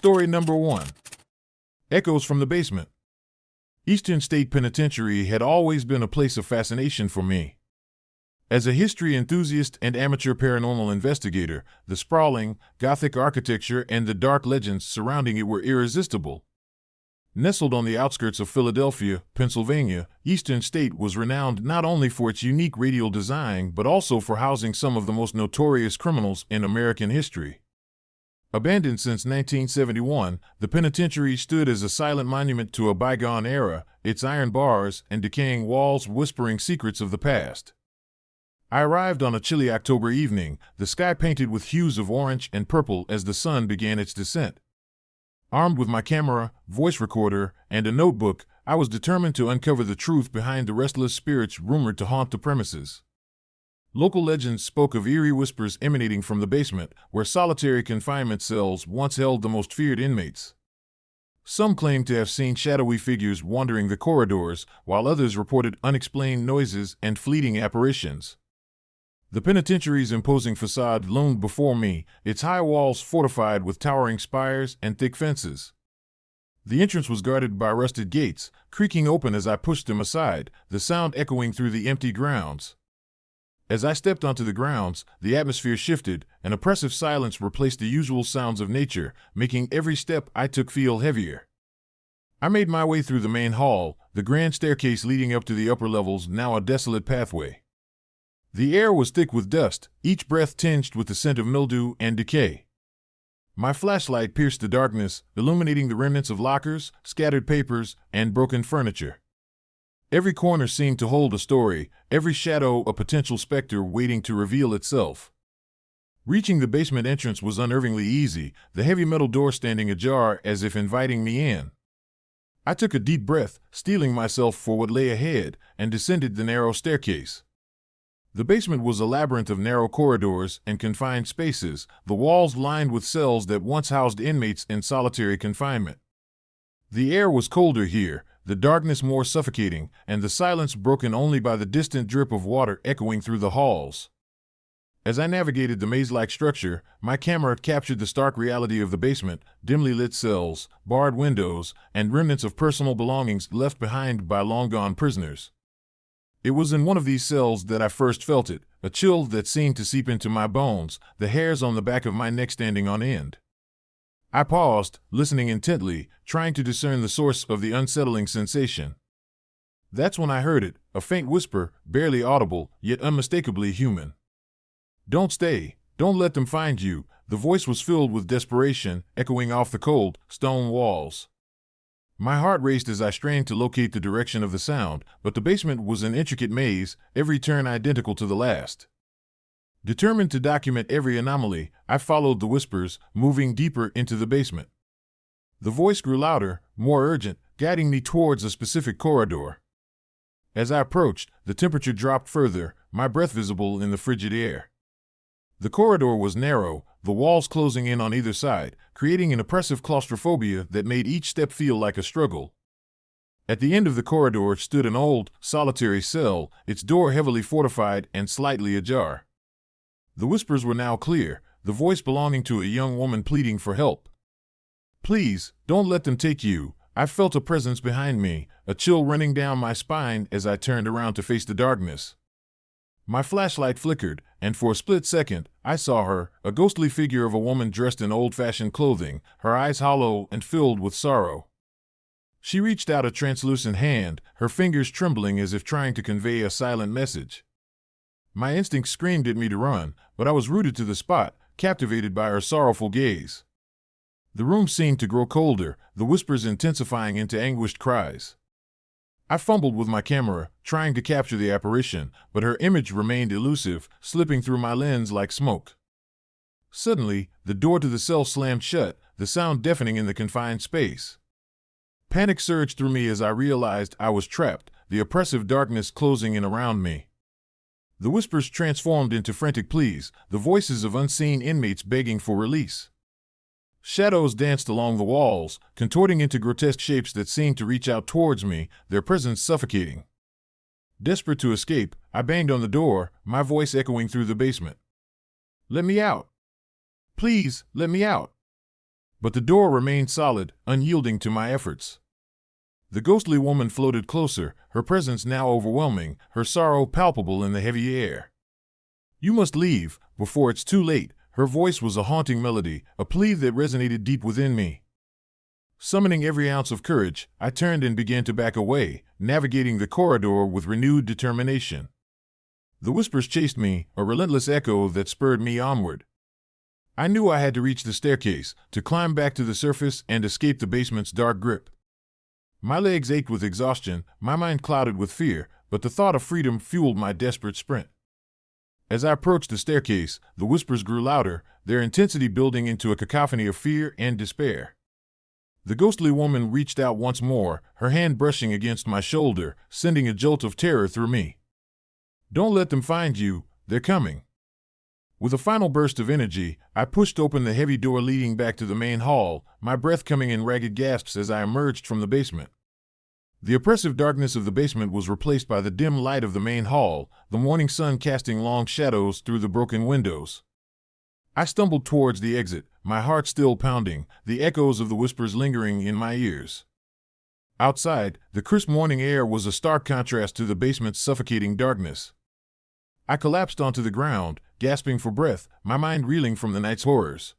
Story number 1. Echoes from the Basement. Eastern State Penitentiary had always been a place of fascination for me. As a history enthusiast and amateur paranormal investigator, the sprawling, Gothic architecture and the dark legends surrounding it were irresistible. Nestled on the outskirts of Philadelphia, Pennsylvania, Eastern State was renowned not only for its unique radial design but also for housing some of the most notorious criminals in American history. Abandoned since 1971, the penitentiary stood as a silent monument to a bygone era, its iron bars and decaying walls whispering secrets of the past. I arrived on a chilly October evening, the sky painted with hues of orange and purple as the sun began its descent. Armed with my camera, voice recorder, and a notebook, I was determined to uncover the truth behind the restless spirits rumored to haunt the premises. Local legends spoke of eerie whispers emanating from the basement, where solitary confinement cells once held the most feared inmates. Some claimed to have seen shadowy figures wandering the corridors, while others reported unexplained noises and fleeting apparitions. The penitentiary's imposing facade loomed before me, its high walls fortified with towering spires and thick fences. The entrance was guarded by rusted gates, creaking open as I pushed them aside, the sound echoing through the empty grounds. As I stepped onto the grounds, the atmosphere shifted, an oppressive silence replaced the usual sounds of nature, making every step I took feel heavier. I made my way through the main hall, the grand staircase leading up to the upper levels now a desolate pathway. The air was thick with dust, each breath tinged with the scent of mildew and decay. My flashlight pierced the darkness, illuminating the remnants of lockers, scattered papers, and broken furniture. Every corner seemed to hold a story, every shadow a potential specter waiting to reveal itself. Reaching the basement entrance was unnervingly easy, the heavy metal door standing ajar as if inviting me in. I took a deep breath, steeling myself for what lay ahead, and descended the narrow staircase. The basement was a labyrinth of narrow corridors and confined spaces, the walls lined with cells that once housed inmates in solitary confinement. The air was colder here, the darkness more suffocating, and the silence broken only by the distant drip of water echoing through the halls. As I navigated the maze-like structure, my camera captured the stark reality of the basement, dimly lit cells, barred windows, and remnants of personal belongings left behind by long-gone prisoners. It was in one of these cells that I first felt it, a chill that seemed to seep into my bones, the hairs on the back of my neck standing on end. I paused, listening intently, trying to discern the source of the unsettling sensation. That's when I heard it, a faint whisper, barely audible, yet unmistakably human. "Don't stay, don't let them find you." The voice was filled with desperation, echoing off the cold, stone walls. My heart raced as I strained to locate the direction of the sound, but the basement was an intricate maze, every turn identical to the last. Determined to document every anomaly, I followed the whispers, moving deeper into the basement. The voice grew louder, more urgent, guiding me towards a specific corridor. As I approached, the temperature dropped further, my breath visible in the frigid air. The corridor was narrow, the walls closing in on either side, creating an oppressive claustrophobia that made each step feel like a struggle. At the end of the corridor stood an old, solitary cell, its door heavily fortified and slightly ajar. The whispers were now clear, the voice belonging to a young woman pleading for help. "Please, don't let them take you." I felt a presence behind me, a chill running down my spine as I turned around to face the darkness. My flashlight flickered, and for a split second, I saw her, a ghostly figure of a woman dressed in old-fashioned clothing, her eyes hollow and filled with sorrow. She reached out a translucent hand, her fingers trembling as if trying to convey a silent message. My instincts screamed at me to run, but I was rooted to the spot, captivated by her sorrowful gaze. The room seemed to grow colder, the whispers intensifying into anguished cries. I fumbled with my camera, trying to capture the apparition, but her image remained elusive, slipping through my lens like smoke. Suddenly, the door to the cell slammed shut, the sound deafening in the confined space. Panic surged through me as I realized I was trapped, the oppressive darkness closing in around me. The whispers transformed into frantic pleas, the voices of unseen inmates begging for release. Shadows danced along the walls, contorting into grotesque shapes that seemed to reach out towards me, their presence suffocating. Desperate to escape, I banged on the door, my voice echoing through the basement. "Let me out! Please, let me out!" But the door remained solid, unyielding to my efforts. The ghostly woman floated closer, her presence now overwhelming, her sorrow palpable in the heavy air. "You must leave, before it's too late." Her voice was a haunting melody, a plea that resonated deep within me. Summoning every ounce of courage, I turned and began to back away, navigating the corridor with renewed determination. The whispers chased me, a relentless echo that spurred me onward. I knew I had to reach the staircase, to climb back to the surface and escape the basement's dark grip. My legs ached with exhaustion, my mind clouded with fear, but the thought of freedom fueled my desperate sprint. As I approached the staircase, the whispers grew louder, their intensity building into a cacophony of fear and despair. The ghostly woman reached out once more, her hand brushing against my shoulder, sending a jolt of terror through me. "Don't let them find you, they're coming." With a final burst of energy, I pushed open the heavy door leading back to the main hall, my breath coming in ragged gasps as I emerged from the basement. The oppressive darkness of the basement was replaced by the dim light of the main hall, the morning sun casting long shadows through the broken windows. I stumbled towards the exit, my heart still pounding, the echoes of the whispers lingering in my ears. Outside, the crisp morning air was a stark contrast to the basement's suffocating darkness. I collapsed onto the ground, gasping for breath, my mind reeling from the night's horrors.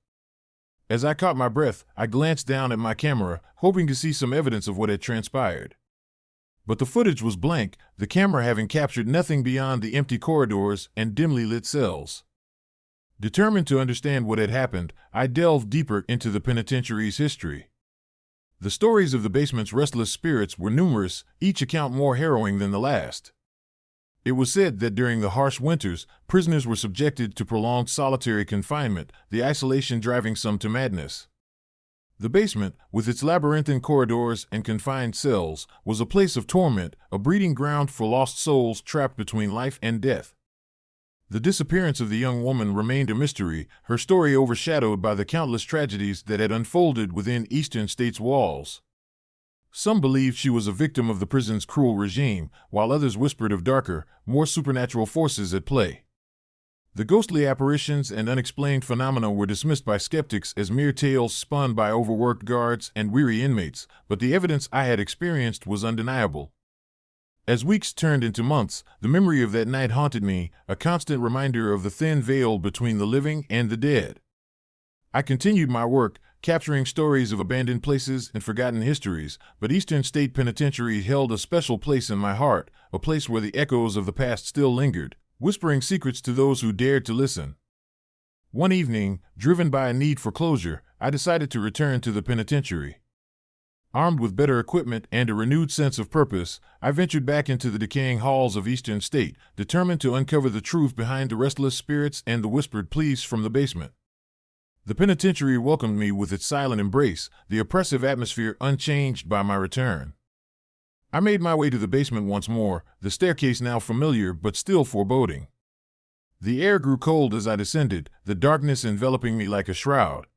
As I caught my breath, I glanced down at my camera, hoping to see some evidence of what had transpired. But the footage was blank, the camera having captured nothing beyond the empty corridors and dimly lit cells. Determined to understand what had happened, I delved deeper into the penitentiary's history. The stories of the basement's restless spirits were numerous, each account more harrowing than the last. It was said that during the harsh winters, prisoners were subjected to prolonged solitary confinement, the isolation driving some to madness. The basement, with its labyrinthine corridors and confined cells, was a place of torment, a breeding ground for lost souls trapped between life and death. The disappearance of the young woman remained a mystery, her story overshadowed by the countless tragedies that had unfolded within Eastern State's walls. Some believed she was a victim of the prison's cruel regime, while others whispered of darker, more supernatural forces at play. The ghostly apparitions and unexplained phenomena were dismissed by skeptics as mere tales spun by overworked guards and weary inmates, but the evidence I had experienced was undeniable. As weeks turned into months, the memory of that night haunted me, a constant reminder of the thin veil between the living and the dead. I continued my work, capturing stories of abandoned places and forgotten histories, but Eastern State Penitentiary held a special place in my heart, a place where the echoes of the past still lingered, whispering secrets to those who dared to listen. One evening, driven by a need for closure, I decided to return to the penitentiary. Armed with better equipment and a renewed sense of purpose, I ventured back into the decaying halls of Eastern State, determined to uncover the truth behind the restless spirits and the whispered pleas from the basement. The penitentiary welcomed me with its silent embrace, the oppressive atmosphere unchanged by my return. I made my way to the basement once more, the staircase now familiar but still foreboding. The air grew cold as I descended, the darkness enveloping me like a shroud.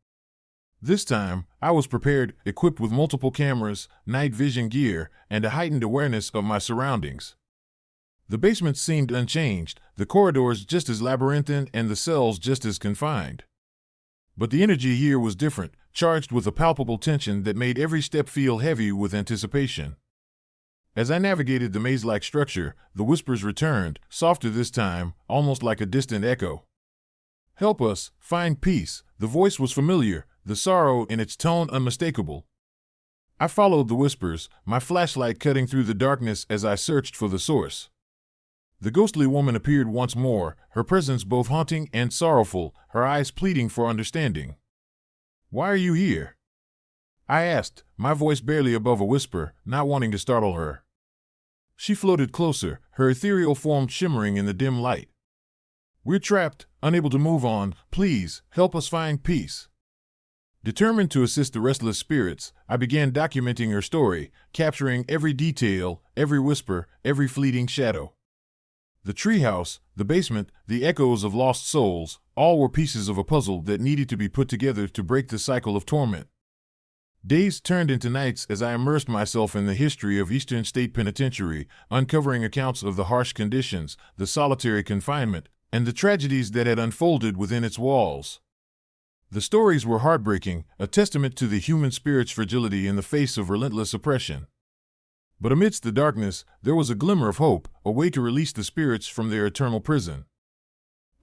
This time, I was prepared, equipped with multiple cameras, night vision gear, and a heightened awareness of my surroundings. The basement seemed unchanged, the corridors just as labyrinthine and the cells just as confined. But the energy here was different, charged with a palpable tension that made every step feel heavy with anticipation. As I navigated the maze-like structure, the whispers returned, softer this time, almost like a distant echo. "Help us, find peace." The voice was familiar, the sorrow in its tone unmistakable. I followed the whispers, my flashlight cutting through the darkness as I searched for the source. The ghostly woman appeared once more, her presence both haunting and sorrowful, her eyes pleading for understanding. "Why are you here?" I asked, my voice barely above a whisper, not wanting to startle her. She floated closer, her ethereal form shimmering in the dim light. "We're trapped, unable to move on. Please, help us find peace." Determined to assist the restless spirits, I began documenting her story, capturing every detail, every whisper, every fleeting shadow. The treehouse, the basement, the echoes of lost souls, all were pieces of a puzzle that needed to be put together to break the cycle of torment. Days turned into nights as I immersed myself in the history of Eastern State Penitentiary, uncovering accounts of the harsh conditions, the solitary confinement, and the tragedies that had unfolded within its walls. The stories were heartbreaking, a testament to the human spirit's fragility in the face of relentless oppression. But amidst the darkness, there was a glimmer of hope, a way to release the spirits from their eternal prison.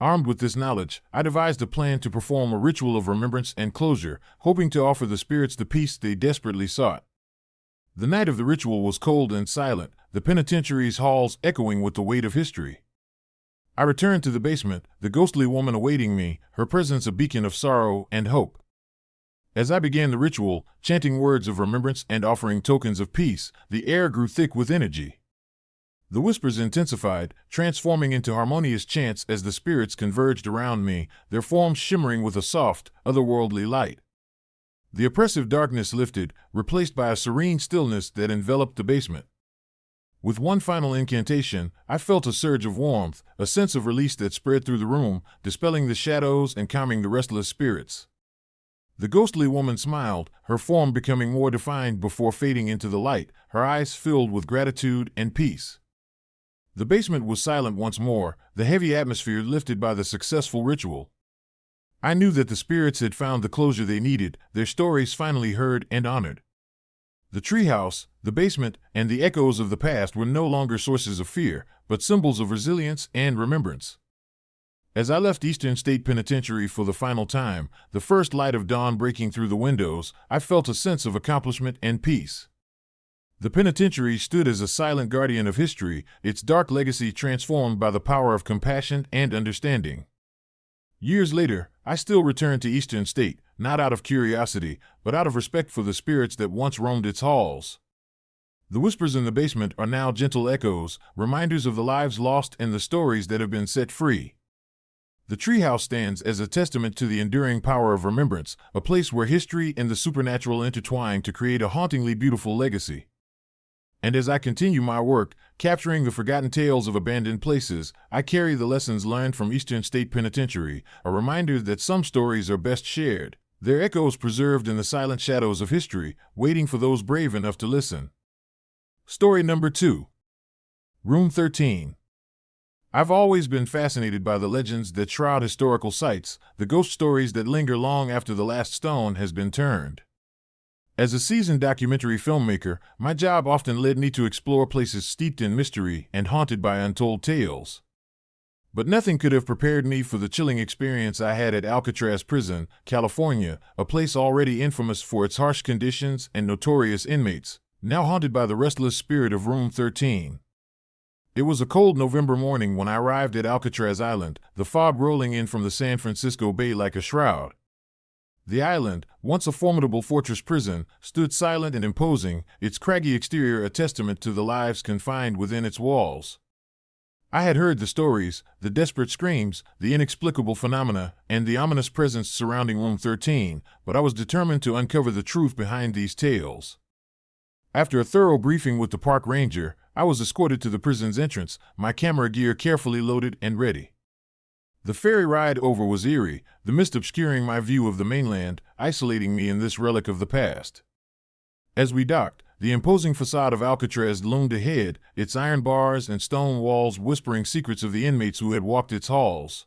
Armed with this knowledge, I devised a plan to perform a ritual of remembrance and closure, hoping to offer the spirits the peace they desperately sought. The night of the ritual was cold and silent, the penitentiary's halls echoing with the weight of history. I returned to the basement, the ghostly woman awaiting me, her presence a beacon of sorrow and hope. As I began the ritual, chanting words of remembrance and offering tokens of peace, the air grew thick with energy. The whispers intensified, transforming into harmonious chants as the spirits converged around me, their forms shimmering with a soft, otherworldly light. The oppressive darkness lifted, replaced by a serene stillness that enveloped the basement. With one final incantation, I felt a surge of warmth, a sense of release that spread through the room, dispelling the shadows and calming the restless spirits. The ghostly woman smiled, her form becoming more defined before fading into the light, her eyes filled with gratitude and peace. The basement was silent once more, the heavy atmosphere lifted by the successful ritual. I knew that the spirits had found the closure they needed, their stories finally heard and honored. The treehouse, the basement, and the echoes of the past were no longer sources of fear, but symbols of resilience and remembrance. As I left Eastern State Penitentiary for the final time, the first light of dawn breaking through the windows, I felt a sense of accomplishment and peace. The penitentiary stood as a silent guardian of history, its dark legacy transformed by the power of compassion and understanding. Years later, I still return to Eastern State, not out of curiosity, but out of respect for the spirits that once roamed its halls. The whispers in the basement are now gentle echoes, reminders of the lives lost and the stories that have been set free. The treehouse stands as a testament to the enduring power of remembrance, a place where history and the supernatural intertwine to create a hauntingly beautiful legacy. And as I continue my work, capturing the forgotten tales of abandoned places, I carry the lessons learned from Eastern State Penitentiary, a reminder that some stories are best shared, their echoes preserved in the silent shadows of history, waiting for those brave enough to listen. Story number 2. Room 13. I've always been fascinated by the legends that shroud historical sites, the ghost stories that linger long after the last stone has been turned. As a seasoned documentary filmmaker, my job often led me to explore places steeped in mystery and haunted by untold tales. But nothing could have prepared me for the chilling experience I had at Alcatraz Prison, California, a place already infamous for its harsh conditions and notorious inmates, now haunted by the restless spirit of Room 13. It was a cold November morning when I arrived at Alcatraz Island, the fog rolling in from the San Francisco Bay like a shroud. The island, once a formidable fortress prison, stood silent and imposing, its craggy exterior a testament to the lives confined within its walls. I had heard the stories, the desperate screams, the inexplicable phenomena, and the ominous presence surrounding Room 13, but I was determined to uncover the truth behind these tales. After a thorough briefing with the park ranger, I was escorted to the prison's entrance, my camera gear carefully loaded and ready. The ferry ride over was eerie, the mist obscuring my view of the mainland, isolating me in this relic of the past. As we docked, the imposing facade of Alcatraz loomed ahead, its iron bars and stone walls whispering secrets of the inmates who had walked its halls.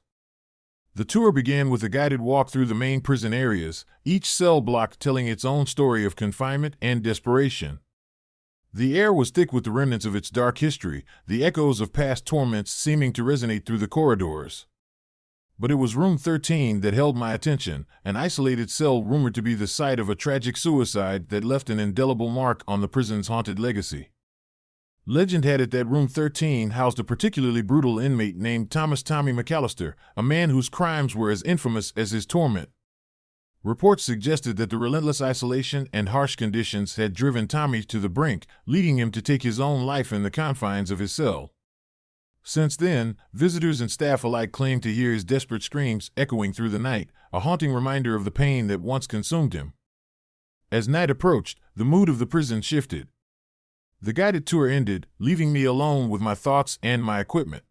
The tour began with a guided walk through the main prison areas, each cell block telling its own story of confinement and desperation. The air was thick with the remnants of its dark history, the echoes of past torments seeming to resonate through the corridors. But it was Room 13 that held my attention, an isolated cell rumored to be the site of a tragic suicide that left an indelible mark on the prison's haunted legacy. Legend had it that Room 13 housed a particularly brutal inmate named Thomas "Tommy" McAllister, a man whose crimes were as infamous as his torment. Reports suggested that the relentless isolation and harsh conditions had driven Tommy to the brink, leading him to take his own life in the confines of his cell. Since then, visitors and staff alike claimed to hear his desperate screams echoing through the night, a haunting reminder of the pain that once consumed him. As night approached, the mood of the prison shifted. The guided tour ended, leaving me alone with my thoughts and my equipment.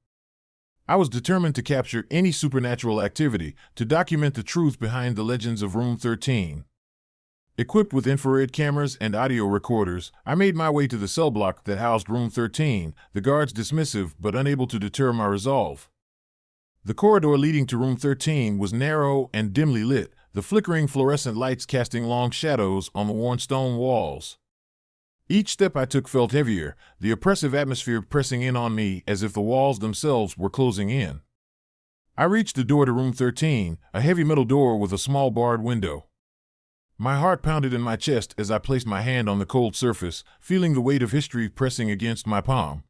I was determined to capture any supernatural activity, to document the truth behind the legends of Room 13. Equipped with infrared cameras and audio recorders, I made my way to the cell block that housed Room 13, the guards dismissive but unable to deter my resolve. The corridor leading to Room 13 was narrow and dimly lit, the flickering fluorescent lights casting long shadows on the worn stone walls. Each step I took felt heavier, the oppressive atmosphere pressing in on me as if the walls themselves were closing in. I reached the door to room 13, a heavy metal door with a small barred window. My heart pounded in my chest as I placed my hand on the cold surface, feeling the weight of history pressing against my palm.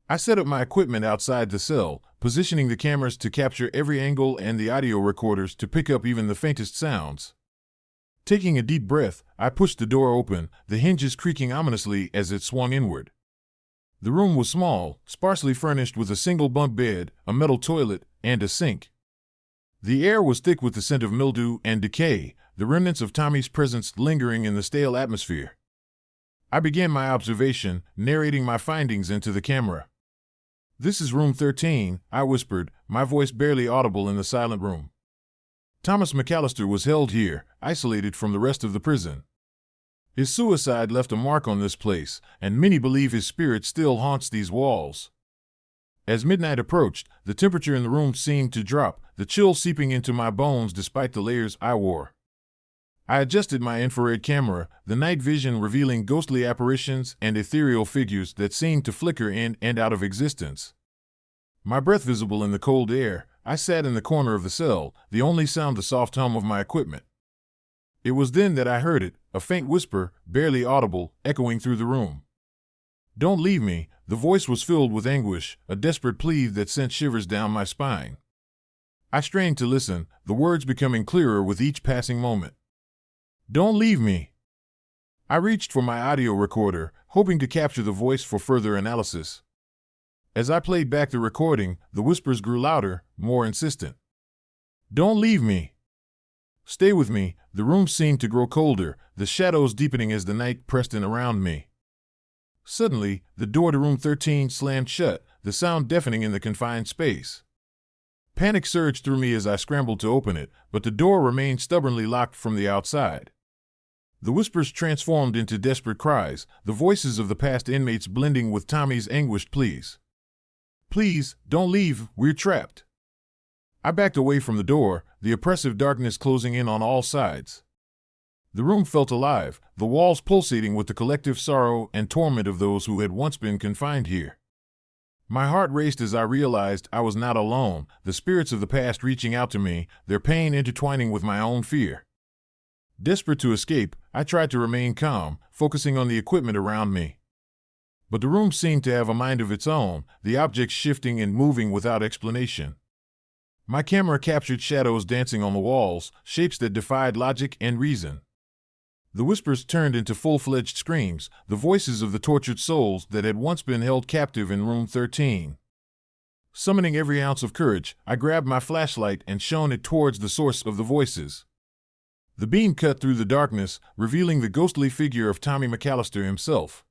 I set up my equipment outside the cell, positioning the cameras to capture every angle and the audio recorders to pick up even the faintest sounds. Taking a deep breath, I pushed the door open, the hinges creaking ominously as it swung inward. The room was small, sparsely furnished with a single bunk bed, a metal toilet, and a sink. The air was thick with the scent of mildew and decay, the remnants of Tommy's presence lingering in the stale atmosphere. I began my observation, narrating my findings into the camera. "This is room 13, I whispered, my voice barely audible in the silent room. Thomas McAllister was held here, isolated from the rest of the prison. His suicide left a mark on this place, and many believe his spirit still haunts these walls." As midnight approached, the temperature in the room seemed to drop, the chill seeping into my bones despite the layers I wore. I adjusted my infrared camera, the night vision revealing ghostly apparitions and ethereal figures that seemed to flicker in and out of existence. My breath visible in the cold air, I sat in the corner of the cell, the only sound the soft hum of my equipment. It was then that I heard it, a faint whisper, barely audible, echoing through the room. "Don't leave me." The voice was filled with anguish, a desperate plea that sent shivers down my spine. I strained to listen, the words becoming clearer with each passing moment. "Don't leave me." I reached for my audio recorder, hoping to capture the voice for further analysis. As I played back the recording, the whispers grew louder, more insistent. "Don't leave me. Stay with me." The room seemed to grow colder, the shadows deepening as the night pressed in around me. Suddenly, the door to room 13 slammed shut, the sound deafening in the confined space. Panic surged through me as I scrambled to open it, but the door remained stubbornly locked from the outside. The whispers transformed into desperate cries, the voices of the past inmates blending with Tommy's anguished pleas. "Please, don't leave, we're trapped." I backed away from the door, the oppressive darkness closing in on all sides. The room felt alive, the walls pulsating with the collective sorrow and torment of those who had once been confined here. My heart raced as I realized I was not alone, the spirits of the past reaching out to me, their pain intertwining with my own fear. Desperate to escape, I tried to remain calm, focusing on the equipment around me. But the room seemed to have a mind of its own, the objects shifting and moving without explanation. My camera captured shadows dancing on the walls, shapes that defied logic and reason. The whispers turned into full-fledged screams, the voices of the tortured souls that had once been held captive in room 13. Summoning every ounce of courage, I grabbed my flashlight and shone it towards the source of the voices. The beam cut through the darkness, revealing the ghostly figure of Tommy McAllister himself.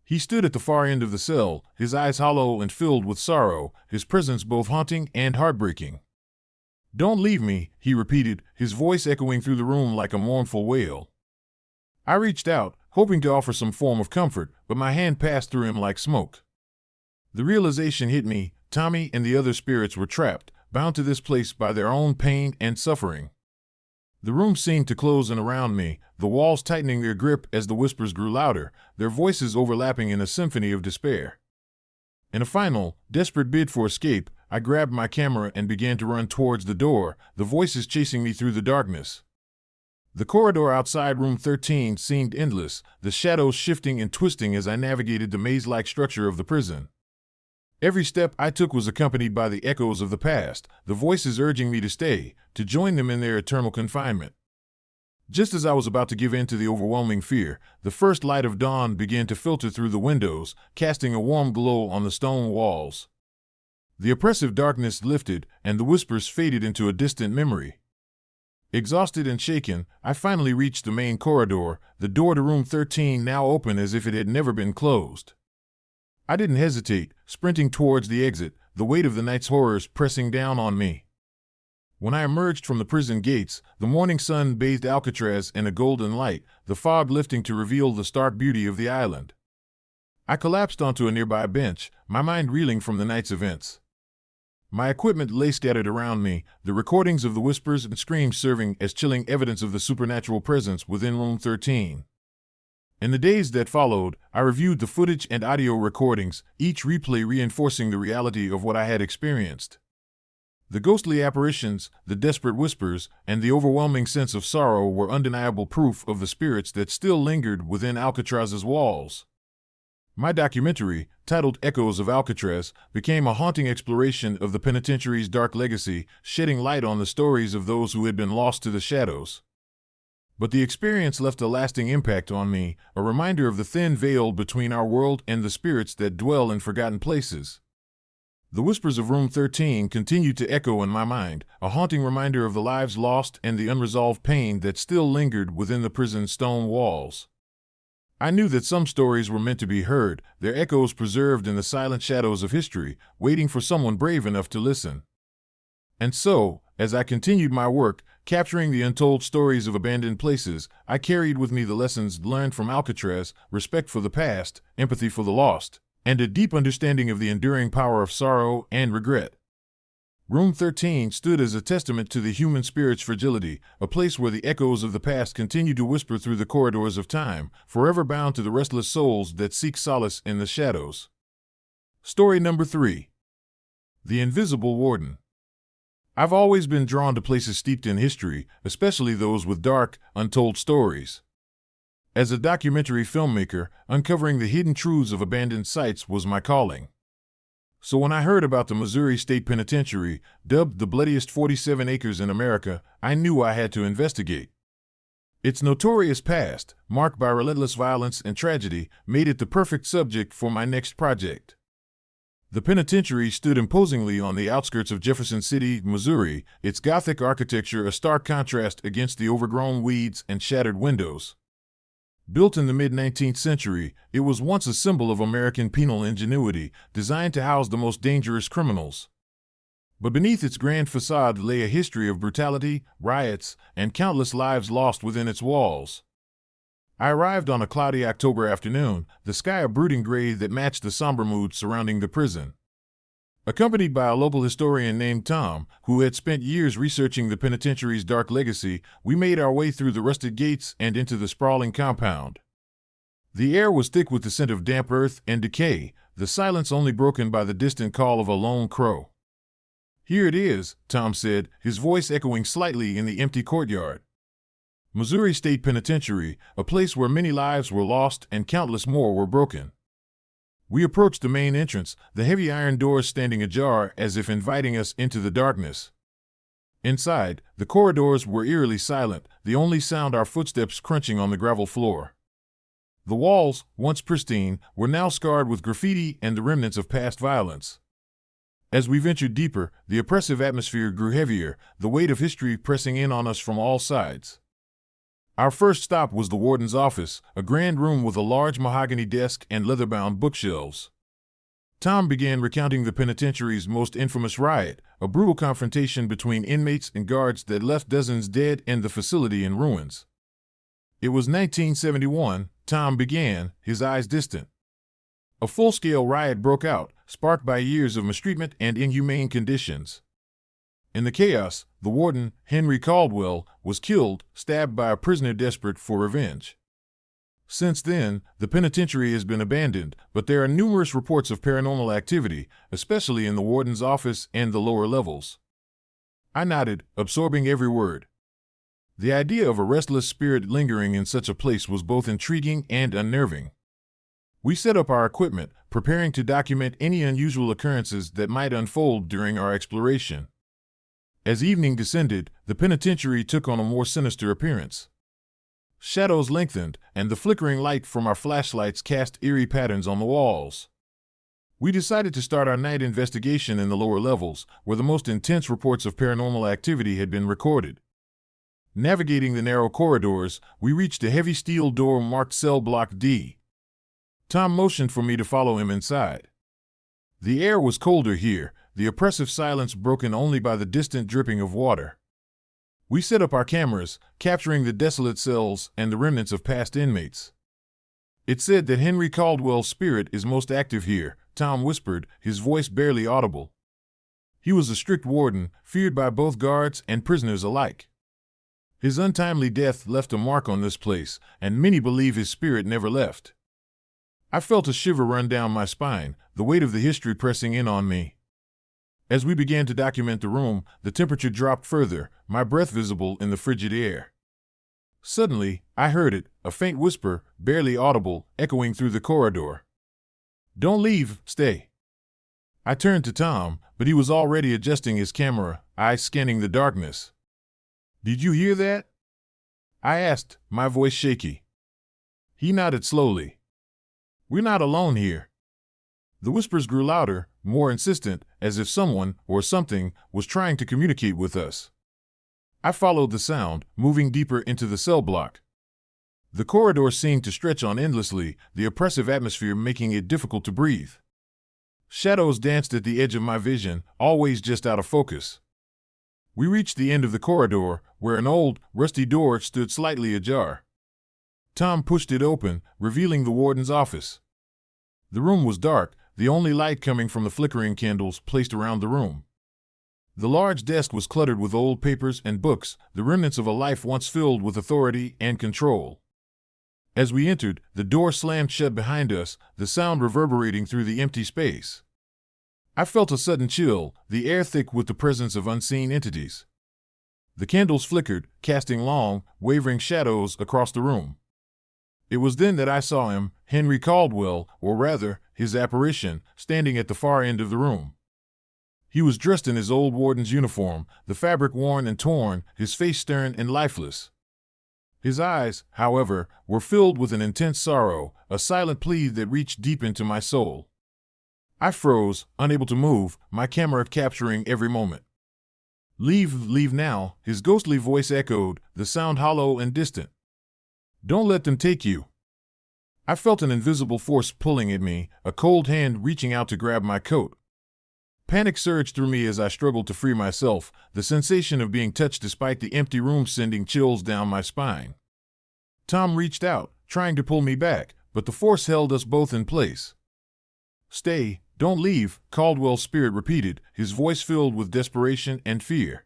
He stood at the far end of the cell, his eyes hollow and filled with sorrow, his presence both haunting and heartbreaking. "Don't leave me," he repeated, his voice echoing through the room like a mournful wail. I reached out, hoping to offer some form of comfort, but my hand passed through him like smoke. The realization hit me, Tommy and the other spirits were trapped, bound to this place by their own pain and suffering. The room seemed to close in around me, the walls tightening their grip as the whispers grew louder, their voices overlapping in a symphony of despair. In a final, desperate bid for escape, I grabbed my camera and began to run towards the door, the voices chasing me through the darkness. The corridor outside room 13 seemed endless, the shadows shifting and twisting as I navigated the maze-like structure of the prison. Every step I took was accompanied by the echoes of the past, the voices urging me to stay, to join them in their eternal confinement. Just as I was about to give in to the overwhelming fear, the first light of dawn began to filter through the windows, casting a warm glow on the stone walls. The oppressive darkness lifted, and the whispers faded into a distant memory. Exhausted and shaken, I finally reached the main corridor, the door to room 13 now open as if it had never been closed. I didn't hesitate, sprinting towards the exit, the weight of the night's horrors pressing down on me. When I emerged from the prison gates, the morning sun bathed Alcatraz in a golden light, the fog lifting to reveal the stark beauty of the island. I collapsed onto a nearby bench, my mind reeling from the night's events. My equipment lay scattered around me, the recordings of the whispers and screams serving as chilling evidence of the supernatural presence within Room 13. In the days that followed, I reviewed the footage and audio recordings, each replay reinforcing the reality of what I had experienced. The ghostly apparitions, the desperate whispers, and the overwhelming sense of sorrow were undeniable proof of the spirits that still lingered within Alcatraz's walls. My documentary, titled Echoes of Alcatraz, became a haunting exploration of the penitentiary's dark legacy, shedding light on the stories of those who had been lost to the shadows. But the experience left a lasting impact on me, a reminder of the thin veil between our world and the spirits that dwell in forgotten places. The whispers of Room 13 continued to echo in my mind, a haunting reminder of the lives lost and the unresolved pain that still lingered within the prison's stone walls. I knew that some stories were meant to be heard, their echoes preserved in the silent shadows of history, waiting for someone brave enough to listen. And so, as I continued my work, capturing the untold stories of abandoned places, I carried with me the lessons learned from Alcatraz, respect for the past, empathy for the lost, and a deep understanding of the enduring power of sorrow and regret. Room 13 stood as a testament to the human spirit's fragility, a place where the echoes of the past continue to whisper through the corridors of time, forever bound to the restless souls that seek solace in the shadows. Story number 3. The Invisible Warden. I've always been drawn to places steeped in history, especially those with dark, untold stories. As a documentary filmmaker, uncovering the hidden truths of abandoned sites was my calling. So when I heard about the Missouri State Penitentiary, dubbed the bloodiest 47 acres in America, I knew I had to investigate. Its notorious past, marked by relentless violence and tragedy, made it the perfect subject for my next project. The penitentiary stood imposingly on the outskirts of Jefferson City, Missouri, its Gothic architecture a stark contrast against the overgrown weeds and shattered windows. Built in the mid-19th century, it was once a symbol of American penal ingenuity, designed to house the most dangerous criminals. But beneath its grand facade lay a history of brutality, riots, and countless lives lost within its walls. I arrived on a cloudy October afternoon, the sky a brooding gray that matched the somber mood surrounding the prison. Accompanied by a local historian named Tom, who had spent years researching the penitentiary's dark legacy, we made our way through the rusted gates and into the sprawling compound. The air was thick with the scent of damp earth and decay, the silence only broken by the distant call of a lone crow. "Here it is," Tom said, his voice echoing slightly in the empty courtyard. Missouri State Penitentiary, a place where many lives were lost and countless more were broken. We approached the main entrance, the heavy iron doors standing ajar as if inviting us into the darkness. Inside, the corridors were eerily silent, the only sound our footsteps crunching on the gravel floor. The walls, once pristine, were now scarred with graffiti and the remnants of past violence. As we ventured deeper, the oppressive atmosphere grew heavier, the weight of history pressing in on us from all sides. Our first stop was the warden's office, a grand room with a large mahogany desk and leather-bound bookshelves. Tom began recounting the penitentiary's most infamous riot, a brutal confrontation between inmates and guards that left dozens dead and the facility in ruins. "It was 1971, Tom began, his eyes distant. A full-scale riot broke out, sparked by years of mistreatment and inhumane conditions. In the chaos, the warden, Henry Caldwell, was killed, stabbed by a prisoner desperate for revenge. Since then, the penitentiary has been abandoned, but there are numerous reports of paranormal activity, especially in the warden's office and the lower levels." I nodded, absorbing every word. The idea of a restless spirit lingering in such a place was both intriguing and unnerving. We set up our equipment, preparing to document any unusual occurrences that might unfold during our exploration. As evening descended, the penitentiary took on a more sinister appearance. Shadows lengthened, and the flickering light from our flashlights cast eerie patterns on the walls. We decided to start our night investigation in the lower levels, where the most intense reports of paranormal activity had been recorded. Navigating the narrow corridors, we reached a heavy steel door marked Cell Block D. Tom motioned for me to follow him inside. The air was colder here, the oppressive silence broken only by the distant dripping of water. We set up our cameras, capturing the desolate cells and the remnants of past inmates. "It's said that Henry Caldwell's spirit is most active here," Tom whispered, his voice barely audible. He was a strict warden, feared by both guards and prisoners alike. His untimely death left a mark on this place, and many believe his spirit never left. I felt a shiver run down my spine, the weight of the history pressing in on me. As we began to document the room, the temperature dropped further, my breath visible in the frigid air. Suddenly, I heard it, a faint whisper, barely audible, echoing through the corridor. "Don't leave, stay." I turned to Tom, but he was already adjusting his camera, eyes scanning the darkness. "Did you hear that?" I asked, my voice shaky. He nodded slowly. "We're not alone here." The whispers grew louder, more insistent, as if someone, or something, was trying to communicate with us. I followed the sound, moving deeper into the cell block. The corridor seemed to stretch on endlessly, the oppressive atmosphere making it difficult to breathe. Shadows danced at the edge of my vision, always just out of focus. We reached the end of the corridor, where an old, rusty door stood slightly ajar. Tom pushed it open, revealing the warden's office. The room was dark, the only light coming from the flickering candles placed around the room. The large desk was cluttered with old papers and books, the remnants of a life once filled with authority and control. As we entered, the door slammed shut behind us, the sound reverberating through the empty space. I felt a sudden chill, the air thick with the presence of unseen entities. The candles flickered, casting long, wavering shadows across the room. It was then that I saw him, Henry Caldwell, or rather, his apparition, standing at the far end of the room. He was dressed in his old warden's uniform, the fabric worn and torn, his face stern and lifeless. His eyes, however, were filled with an intense sorrow, a silent plea that reached deep into my soul. I froze, unable to move, my camera capturing every moment. Leave now," his ghostly voice echoed, the sound hollow and distant. "Don't let them take you." I felt an invisible force pulling at me, a cold hand reaching out to grab my coat. Panic surged through me as I struggled to free myself, the sensation of being touched despite the empty room sending chills down my spine. Tom reached out, trying to pull me back, but the force held us both in place. "Stay, don't leave," Caldwell's spirit repeated, his voice filled with desperation and fear.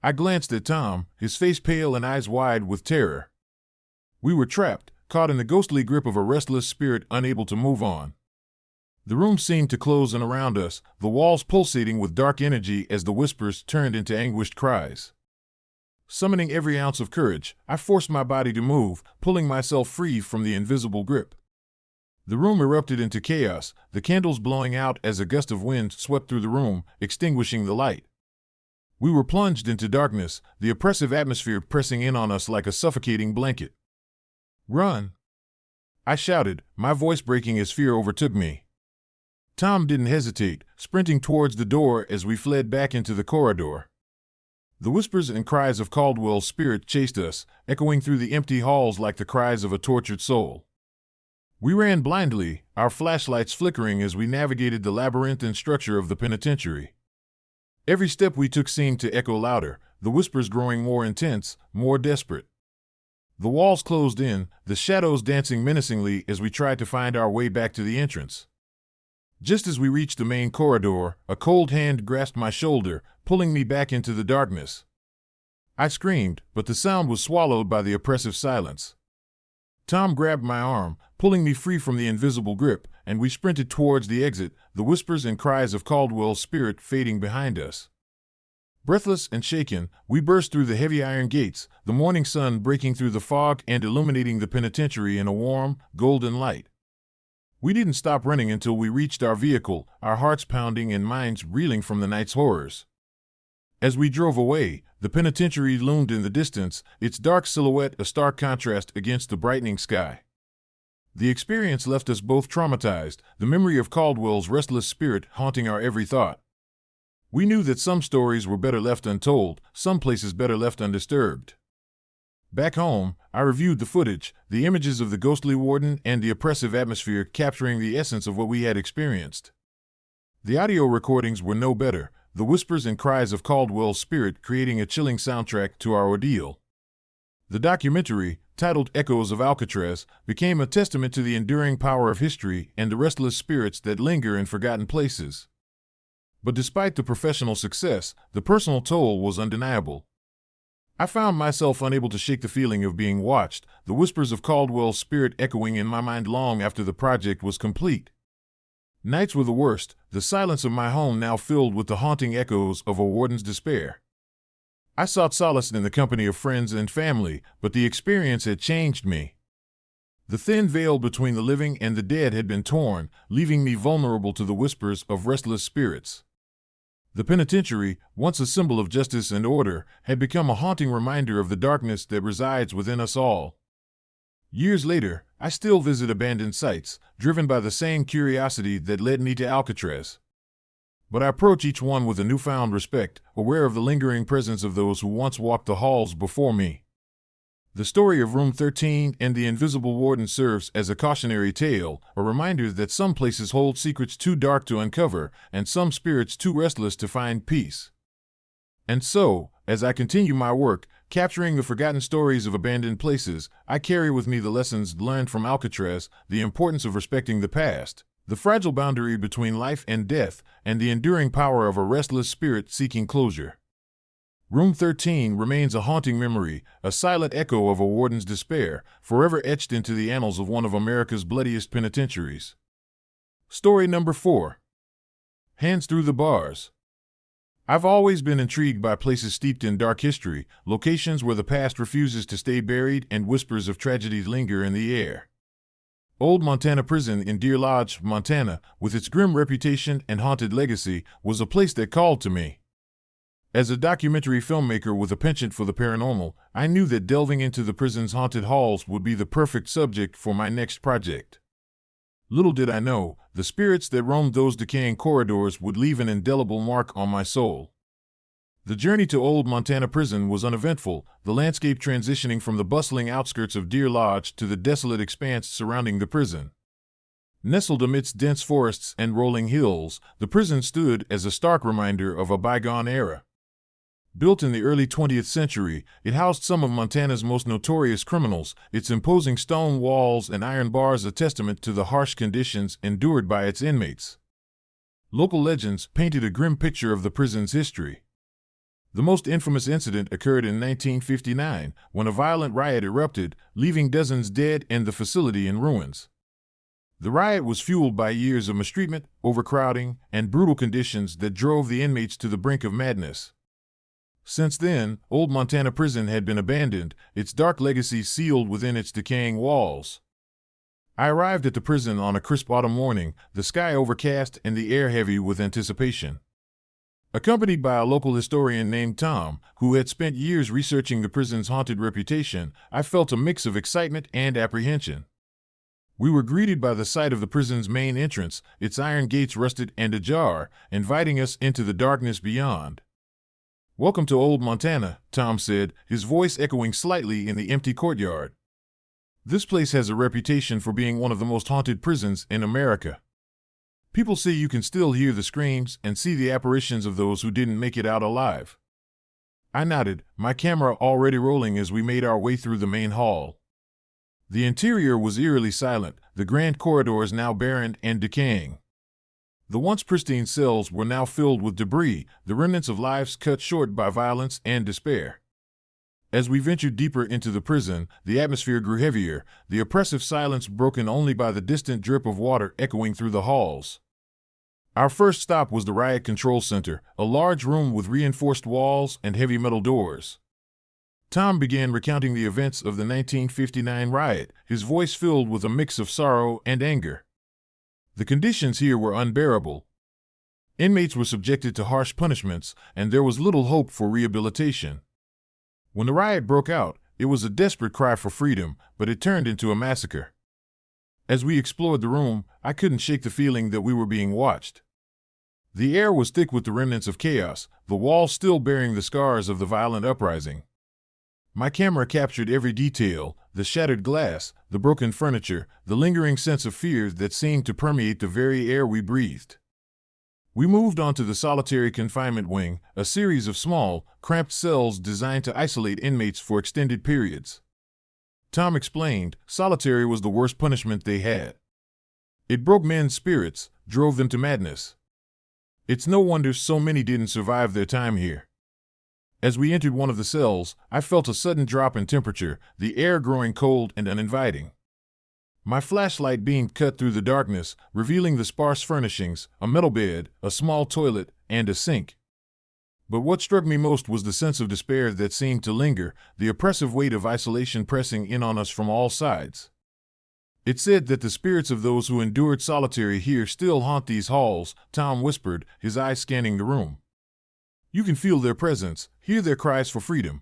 I glanced at Tom, his face pale and eyes wide with terror. We were trapped, caught in the ghostly grip of a restless spirit unable to move on. The room seemed to close in around us, the walls pulsating with dark energy as the whispers turned into anguished cries. Summoning every ounce of courage, I forced my body to move, pulling myself free from the invisible grip. The room erupted into chaos, the candles blowing out as a gust of wind swept through the room, extinguishing the light. We were plunged into darkness, the oppressive atmosphere pressing in on us like a suffocating blanket. "Run!" I shouted, my voice breaking as fear overtook me. Tom didn't hesitate, sprinting towards the door as we fled back into the corridor. The whispers and cries of Caldwell's spirit chased us, echoing through the empty halls like the cries of a tortured soul. We ran blindly, our flashlights flickering as we navigated the labyrinthine structure of the penitentiary. Every step we took seemed to echo louder, the whispers growing more intense, more desperate. The walls closed in, the shadows dancing menacingly as we tried to find our way back to the entrance. Just as we reached the main corridor, a cold hand grasped my shoulder, pulling me back into the darkness. I screamed, but the sound was swallowed by the oppressive silence. Tom grabbed my arm, pulling me free from the invisible grip, and we sprinted towards the exit, the whispers and cries of Caldwell's spirit fading behind us. Breathless and shaken, we burst through the heavy iron gates, the morning sun breaking through the fog and illuminating the penitentiary in a warm, golden light. We didn't stop running until we reached our vehicle, our hearts pounding and minds reeling from the night's horrors. As we drove away, the penitentiary loomed in the distance, its dark silhouette a stark contrast against the brightening sky. The experience left us both traumatized, the memory of Caldwell's restless spirit haunting our every thought. We knew that some stories were better left untold, some places better left undisturbed. Back home, I reviewed the footage, the images of the ghostly warden and the oppressive atmosphere capturing the essence of what we had experienced. The audio recordings were no better, the whispers and cries of Caldwell's spirit creating a chilling soundtrack to our ordeal. The documentary, titled Echoes of Alcatraz, became a testament to the enduring power of history and the restless spirits that linger in forgotten places. But despite the professional success, the personal toll was undeniable. I found myself unable to shake the feeling of being watched, the whispers of Caldwell's spirit echoing in my mind long after the project was complete. Nights were the worst, the silence of my home now filled with the haunting echoes of a warden's despair. I sought solace in the company of friends and family, but the experience had changed me. The thin veil between the living and the dead had been torn, leaving me vulnerable to the whispers of restless spirits. The penitentiary, once a symbol of justice and order, had become a haunting reminder of the darkness that resides within us all. Years later, I still visit abandoned sites, driven by the same curiosity that led me to Alcatraz. But I approach each one with a newfound respect, aware of the lingering presence of those who once walked the halls before me. The story of Room 13 and the Invisible Warden serves as a cautionary tale, a reminder that some places hold secrets too dark to uncover, and some spirits too restless to find peace. And so, as I continue my work, capturing the forgotten stories of abandoned places, I carry with me the lessons learned from Alcatraz, the importance of respecting the past, the fragile boundary between life and death, and the enduring power of a restless spirit seeking closure. Room 13 remains a haunting memory, a silent echo of a warden's despair, forever etched into the annals of one of America's bloodiest penitentiaries. Story number 4. Hands Through the Bars. I've always been intrigued by places steeped in dark history, locations where the past refuses to stay buried and whispers of tragedy linger in the air. Old Montana Prison in Deer Lodge, Montana, with its grim reputation and haunted legacy, was a place that called to me. As a documentary filmmaker with a penchant for the paranormal, I knew that delving into the prison's haunted halls would be the perfect subject for my next project. Little did I know, the spirits that roamed those decaying corridors would leave an indelible mark on my soul. The journey to Old Montana Prison was uneventful, the landscape transitioning from the bustling outskirts of Deer Lodge to the desolate expanse surrounding the prison. Nestled amidst dense forests and rolling hills, the prison stood as a stark reminder of a bygone era. Built in the early 20th century, it housed some of Montana's most notorious criminals, its imposing stone walls and iron bars a testament to the harsh conditions endured by its inmates. Local legends painted a grim picture of the prison's history. The most infamous incident occurred in 1959, when a violent riot erupted, leaving dozens dead and the facility in ruins. The riot was fueled by years of mistreatment, overcrowding, and brutal conditions that drove the inmates to the brink of madness. Since then, Old Montana Prison had been abandoned, its dark legacy sealed within its decaying walls. I arrived at the prison on a crisp autumn morning, the sky overcast and the air heavy with anticipation. Accompanied by a local historian named Tom, who had spent years researching the prison's haunted reputation, I felt a mix of excitement and apprehension. We were greeted by the sight of the prison's main entrance, its iron gates rusted and ajar, inviting us into the darkness beyond. "Welcome to Old Montana," Tom said, his voice echoing slightly in the empty courtyard. "This place has a reputation for being one of the most haunted prisons in America. People say you can still hear the screams and see the apparitions of those who didn't make it out alive." I nodded, my camera already rolling as we made our way through the main hall. The interior was eerily silent, the grand corridors now barren and decaying. The once pristine cells were now filled with debris, the remnants of lives cut short by violence and despair. As we ventured deeper into the prison, the atmosphere grew heavier, the oppressive silence broken only by the distant drip of water echoing through the halls. Our first stop was the Riot Control Center, a large room with reinforced walls and heavy metal doors. Tom began recounting the events of the 1959 riot, his voice filled with a mix of sorrow and anger. The conditions here were unbearable. Inmates were subjected to harsh punishments, and there was little hope for rehabilitation. When the riot broke out, it was a desperate cry for freedom, but it turned into a massacre. As we explored the room, I couldn't shake the feeling that we were being watched. The air was thick with the remnants of chaos, the walls still bearing the scars of the violent uprising. My camera captured every detail, the shattered glass, the broken furniture, the lingering sense of fear that seemed to permeate the very air we breathed. We moved on to the solitary confinement wing, a series of small, cramped cells designed to isolate inmates for extended periods. Tom explained, solitary was the worst punishment they had. It broke men's spirits, drove them to madness. It's no wonder so many didn't survive their time here. As we entered one of the cells, I felt a sudden drop in temperature, the air growing cold and uninviting. My flashlight beam cut through the darkness, revealing the sparse furnishings, a metal bed, a small toilet, and a sink. But what struck me most was the sense of despair that seemed to linger, the oppressive weight of isolation pressing in on us from all sides. It said that the spirits of those who endured solitary here still haunt these halls, Tom whispered, his eyes scanning the room. You can feel their presence, hear their cries for freedom.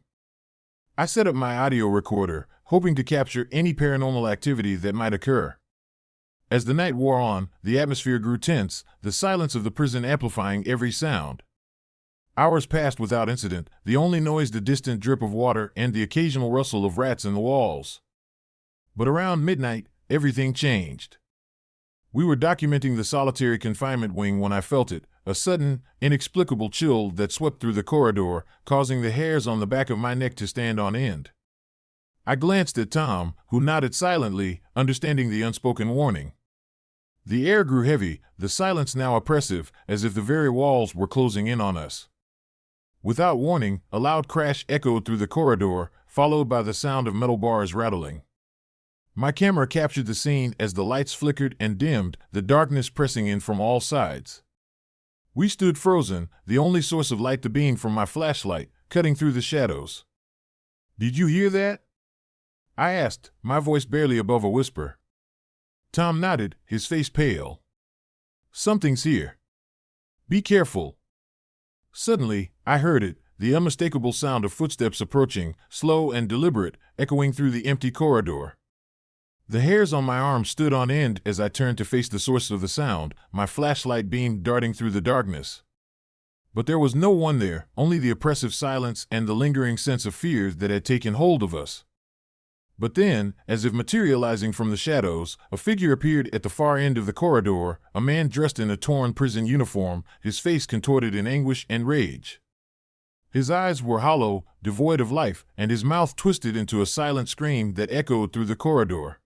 I set up my audio recorder, hoping to capture any paranormal activity that might occur. As the night wore on, the atmosphere grew tense, the silence of the prison amplifying every sound. Hours passed without incident, the only noise the distant drip of water and the occasional rustle of rats in the walls. But around midnight, everything changed. We were documenting the solitary confinement wing when I felt it, a sudden, inexplicable chill that swept through the corridor, causing the hairs on the back of my neck to stand on end. I glanced at Tom, who nodded silently, understanding the unspoken warning. The air grew heavy, the silence now oppressive, as if the very walls were closing in on us. Without warning, a loud crash echoed through the corridor, followed by the sound of metal bars rattling. My camera captured the scene as the lights flickered and dimmed, the darkness pressing in from all sides. We stood frozen, the only source of light to beam from my flashlight, cutting through the shadows. "Did you hear that?" I asked, my voice barely above a whisper. Tom nodded, his face pale. "Something's here. Be careful." Suddenly, I heard it, the unmistakable sound of footsteps approaching, slow and deliberate, echoing through the empty corridor. The hairs on my arm stood on end as I turned to face the source of the sound, my flashlight beam darting through the darkness. But there was no one there, only the oppressive silence and the lingering sense of fear that had taken hold of us. But then, as if materializing from the shadows, a figure appeared at the far end of the corridor, a man dressed in a torn prison uniform, his face contorted in anguish and rage. His eyes were hollow, devoid of life, and his mouth twisted into a silent scream that echoed through the corridor.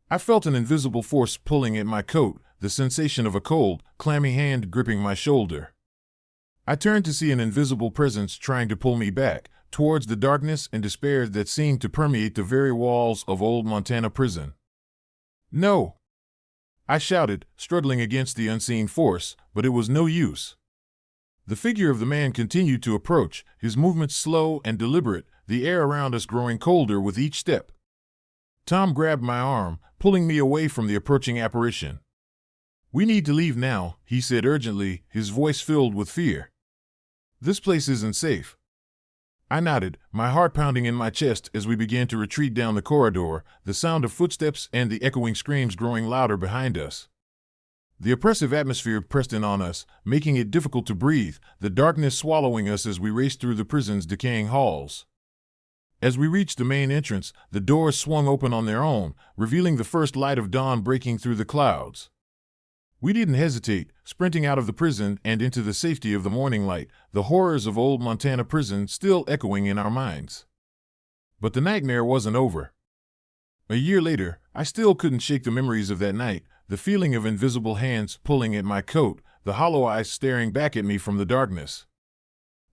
I felt an invisible force pulling at my coat, the sensation of a cold, clammy hand gripping my shoulder. I turned to see an invisible presence trying to pull me back, towards the darkness and despair that seemed to permeate the very walls of old Montana prison. "No!" I shouted, struggling against the unseen force, but it was no use. The figure of the man continued to approach, his movements slow and deliberate, the air around us growing colder with each step. Tom grabbed my arm, pulling me away from the approaching apparition. "We need to leave now," he said urgently, his voice filled with fear. "This place isn't safe." I nodded, my heart pounding in my chest as we began to retreat down the corridor, the sound of footsteps and the echoing screams growing louder behind us. The oppressive atmosphere pressed in on us, making it difficult to breathe, the darkness swallowing us as we raced through the prison's decaying halls. As we reached the main entrance, the doors swung open on their own, revealing the first light of dawn breaking through the clouds. We didn't hesitate, sprinting out of the prison and into the safety of the morning light, the horrors of old Montana prison still echoing in our minds. But the nightmare wasn't over. A year later, I still couldn't shake the memories of that night, the feeling of invisible hands pulling at my coat, the hollow eyes staring back at me from the darkness.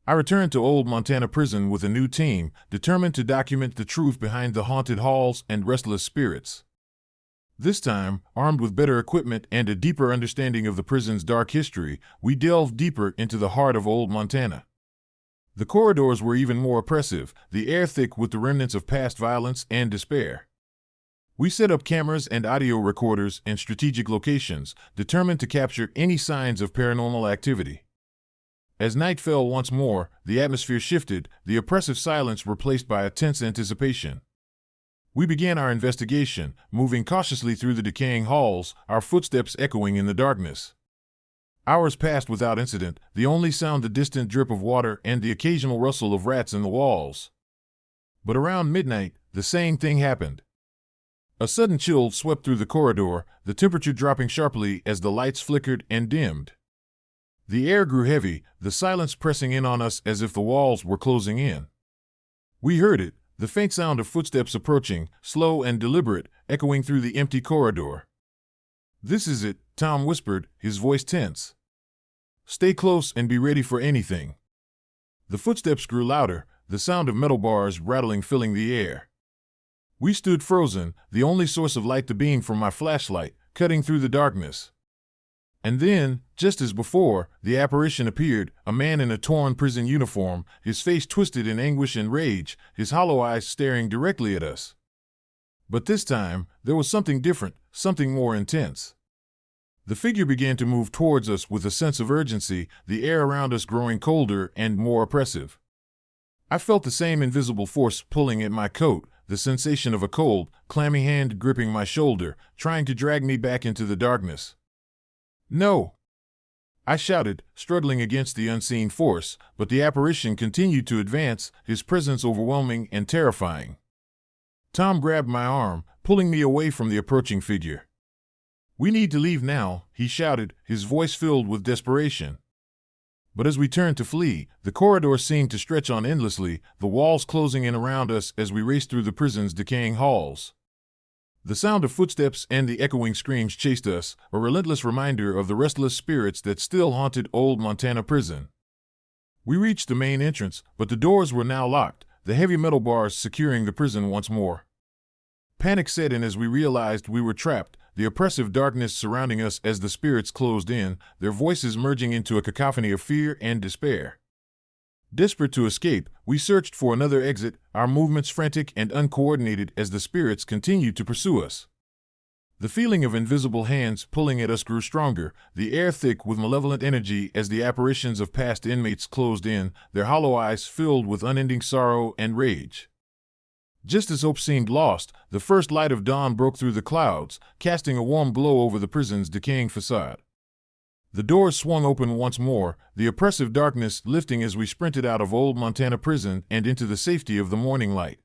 I returned to old Montana prison with a new team, determined to document the truth behind the haunted halls and restless spirits. This time, armed with better equipment and a deeper understanding of the prison's dark history, we delved deeper into the heart of old Montana. The corridors were even more oppressive, the air thick with the remnants of past violence and despair. We set up cameras and audio recorders in strategic locations, determined to capture any signs of paranormal activity. As night fell once more, the atmosphere shifted, the oppressive silence replaced by a tense anticipation. We began our investigation, moving cautiously through the decaying halls, our footsteps echoing in the darkness. Hours passed without incident, the only sound the distant drip of water and the occasional rustle of rats in the walls. But around midnight, the same thing happened. A sudden chill swept through the corridor, the temperature dropping sharply as the lights flickered and dimmed. The air grew heavy, the silence pressing in on us as if the walls were closing in. We heard it, the faint sound of footsteps approaching, slow and deliberate, echoing through the empty corridor. "This is it," Tom whispered, his voice tense. Stay close and be ready for anything." The footsteps grew louder, the sound of metal bars rattling filling the air. We stood frozen, the only source of light the beam from my flashlight, cutting through the darkness. And then, just as before, the apparition appeared, a man in a torn prison uniform, his face twisted in anguish and rage, his hollow eyes staring directly at us. But this time, there was something different, something more intense. The figure began to move towards us with a sense of urgency, the air around us growing colder and more oppressive. I felt the same invisible force pulling at my coat, the sensation of a cold, clammy hand gripping my shoulder, trying to drag me back into the darkness. "No!" I shouted, struggling against the unseen force, but the apparition continued to advance, his presence overwhelming and terrifying. Tom grabbed my arm, pulling me away from the approaching figure. "We need to leave now," he shouted, his voice filled with desperation. But as we turned to flee, the corridor seemed to stretch on endlessly, the walls closing in around us as we raced through the prison's decaying halls. The sound of footsteps and the echoing screams chased us, a relentless reminder of the restless spirits that still haunted old Montana prison. We reached the main entrance, but the doors were now locked, the heavy metal bars securing the prison once more. Panic set in as we realized we were trapped, the oppressive darkness surrounding us as the spirits closed in, their voices merging into a cacophony of fear and despair. Desperate to escape, we searched for another exit, our movements frantic and uncoordinated as the spirits continued to pursue us. The feeling of invisible hands pulling at us grew stronger, the air thick with malevolent energy as the apparitions of past inmates closed in, their hollow eyes filled with unending sorrow and rage. Just as hope seemed lost, the first light of dawn broke through the clouds, casting a warm glow over the prison's decaying facade. The doors swung open once more, the oppressive darkness lifting as we sprinted out of old Montana prison and into the safety of the morning light.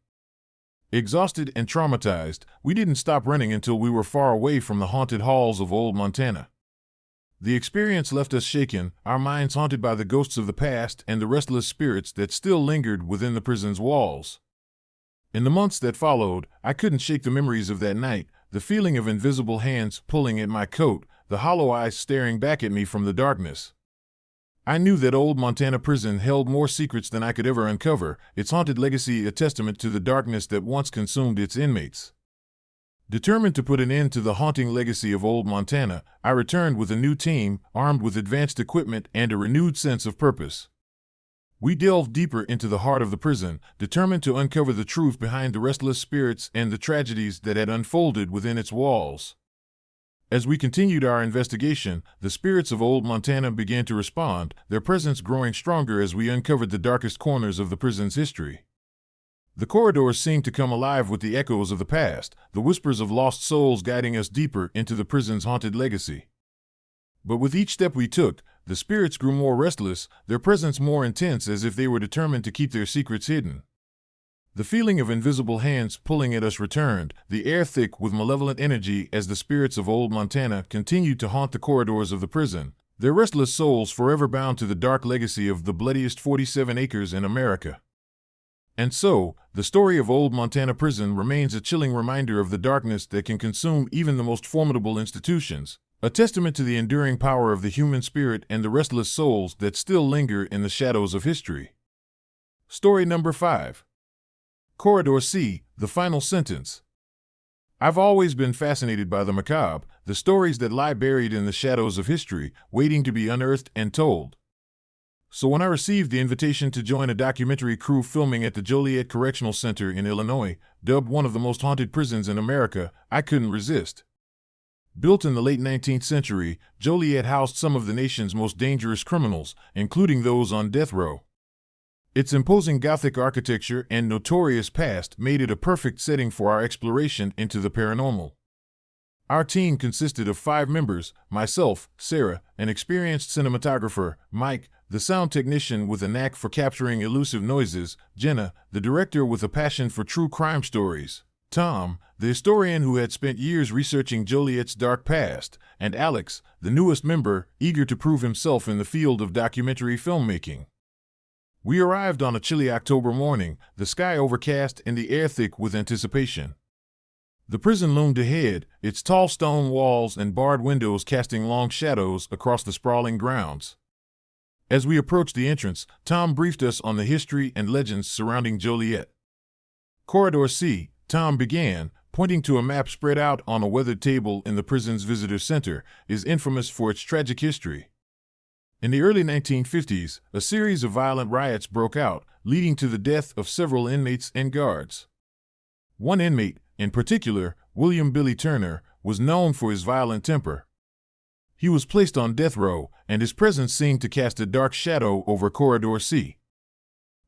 Exhausted and traumatized, we didn't stop running until we were far away from the haunted halls of old Montana. The experience left us shaken, our minds haunted by the ghosts of the past and the restless spirits that still lingered within the prison's walls. In the months that followed, I couldn't shake the memories of that night, the feeling of invisible hands pulling at my coat, the hollow eyes staring back at me from the darkness. I knew that old Montana prison held more secrets than I could ever uncover, its haunted legacy a testament to the darkness that once consumed its inmates. Determined to put an end to the haunting legacy of old Montana, I returned with a new team, armed with advanced equipment and a renewed sense of purpose. We delved deeper into the heart of the prison, determined to uncover the truth behind the restless spirits and the tragedies that had unfolded within its walls. As we continued our investigation, the spirits of old Montana began to respond, their presence growing stronger as we uncovered the darkest corners of the prison's history. The corridors seemed to come alive with the echoes of the past, the whispers of lost souls guiding us deeper into the prison's haunted legacy. But with each step we took, the spirits grew more restless, their presence more intense as if they were determined to keep their secrets hidden. The feeling of invisible hands pulling at us returned, the air thick with malevolent energy as the spirits of old Montana continued to haunt the corridors of the prison, their restless souls forever bound to the dark legacy of the bloodiest 47 acres in America. And so, the story of old Montana prison remains a chilling reminder of the darkness that can consume even the most formidable institutions, a testament to the enduring power of the human spirit and the restless souls that still linger in the shadows of history. Story number 5. Corridor C, the final sentence. I've always been fascinated by the macabre, the stories that lie buried in the shadows of history, waiting to be unearthed and told. So when I received the invitation to join a documentary crew filming at the Joliet Correctional Center in Illinois, dubbed one of the most haunted prisons in America, I couldn't resist. Built in the late 19th century, Joliet housed some of the nation's most dangerous criminals, including those on death row. Its imposing Gothic architecture and notorious past made it a perfect setting for our exploration into the paranormal. Our team consisted of 5 members: myself, Sarah, an experienced cinematographer, Mike, the sound technician with a knack for capturing elusive noises, Jenna, the director with a passion for true crime stories, Tom, the historian who had spent years researching Joliet's dark past, and Alex, the newest member, eager to prove himself in the field of documentary filmmaking. We arrived on a chilly October morning, the sky overcast and the air thick with anticipation. The prison loomed ahead, its tall stone walls and barred windows casting long shadows across the sprawling grounds. As we approached the entrance, Tom briefed us on the history and legends surrounding Joliet. Corridor C, Tom began, pointing to a map spread out on a weathered table in the prison's visitor center, is infamous for its tragic history. In the early 1950s, a series of violent riots broke out, leading to the death of several inmates and guards. One inmate, in particular, William Billy Turner, was known for his violent temper. He was placed on death row, and his presence seemed to cast a dark shadow over Corridor C.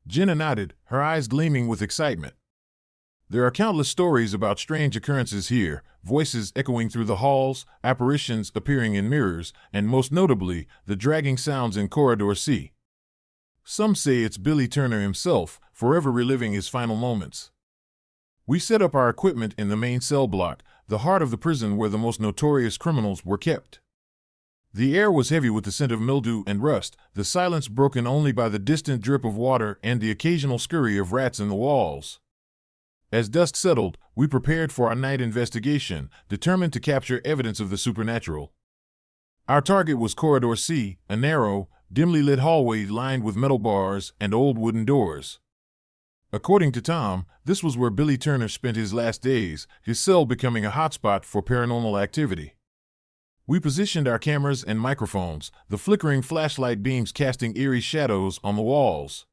Jenna nodded, her eyes gleaming with excitement. There are countless stories about strange occurrences here, voices echoing through the halls, apparitions appearing in mirrors, and most notably, the dragging sounds in Corridor C. Some say it's Billy Turner himself, forever reliving his final moments. We set up our equipment in the main cell block, the heart of the prison where the most notorious criminals were kept. The air was heavy with the scent of mildew and rust, the silence broken only by the distant drip of water and the occasional scurry of rats in the walls. As dusk settled, we prepared for our night investigation, determined to capture evidence of the supernatural. Our target was Corridor C, a narrow, dimly lit hallway lined with metal bars and old wooden doors. According to Tom, this was where Billy Turner spent his last days, his cell becoming a hotspot for paranormal activity. We positioned our cameras and microphones, the flickering flashlight beams casting eerie shadows on the walls.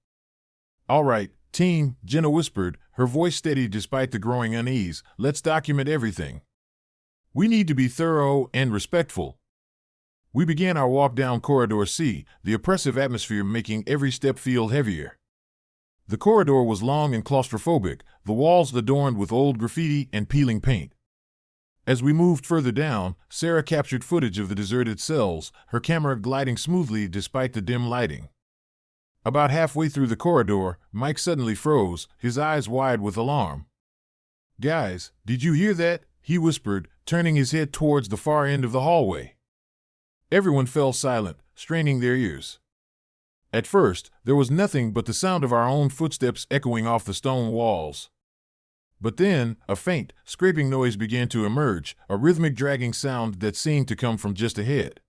"All right, team," Jenna whispered, her voice steady despite the growing unease, "let's document everything. We need to be thorough and respectful." We began our walk down Corridor C, the oppressive atmosphere making every step feel heavier. The corridor was long and claustrophobic, the walls adorned with old graffiti and peeling paint. As we moved further down, Sarah captured footage of the deserted cells, her camera gliding smoothly despite the dim lighting. About halfway through the corridor, Mike suddenly froze, his eyes wide with alarm. "Guys, did you hear that?" he whispered, turning his head towards the far end of the hallway. Everyone fell silent, straining their ears. At first, there was nothing but the sound of our own footsteps echoing off the stone walls. But then, a faint, scraping noise began to emerge, a rhythmic dragging sound that seemed to come from just ahead.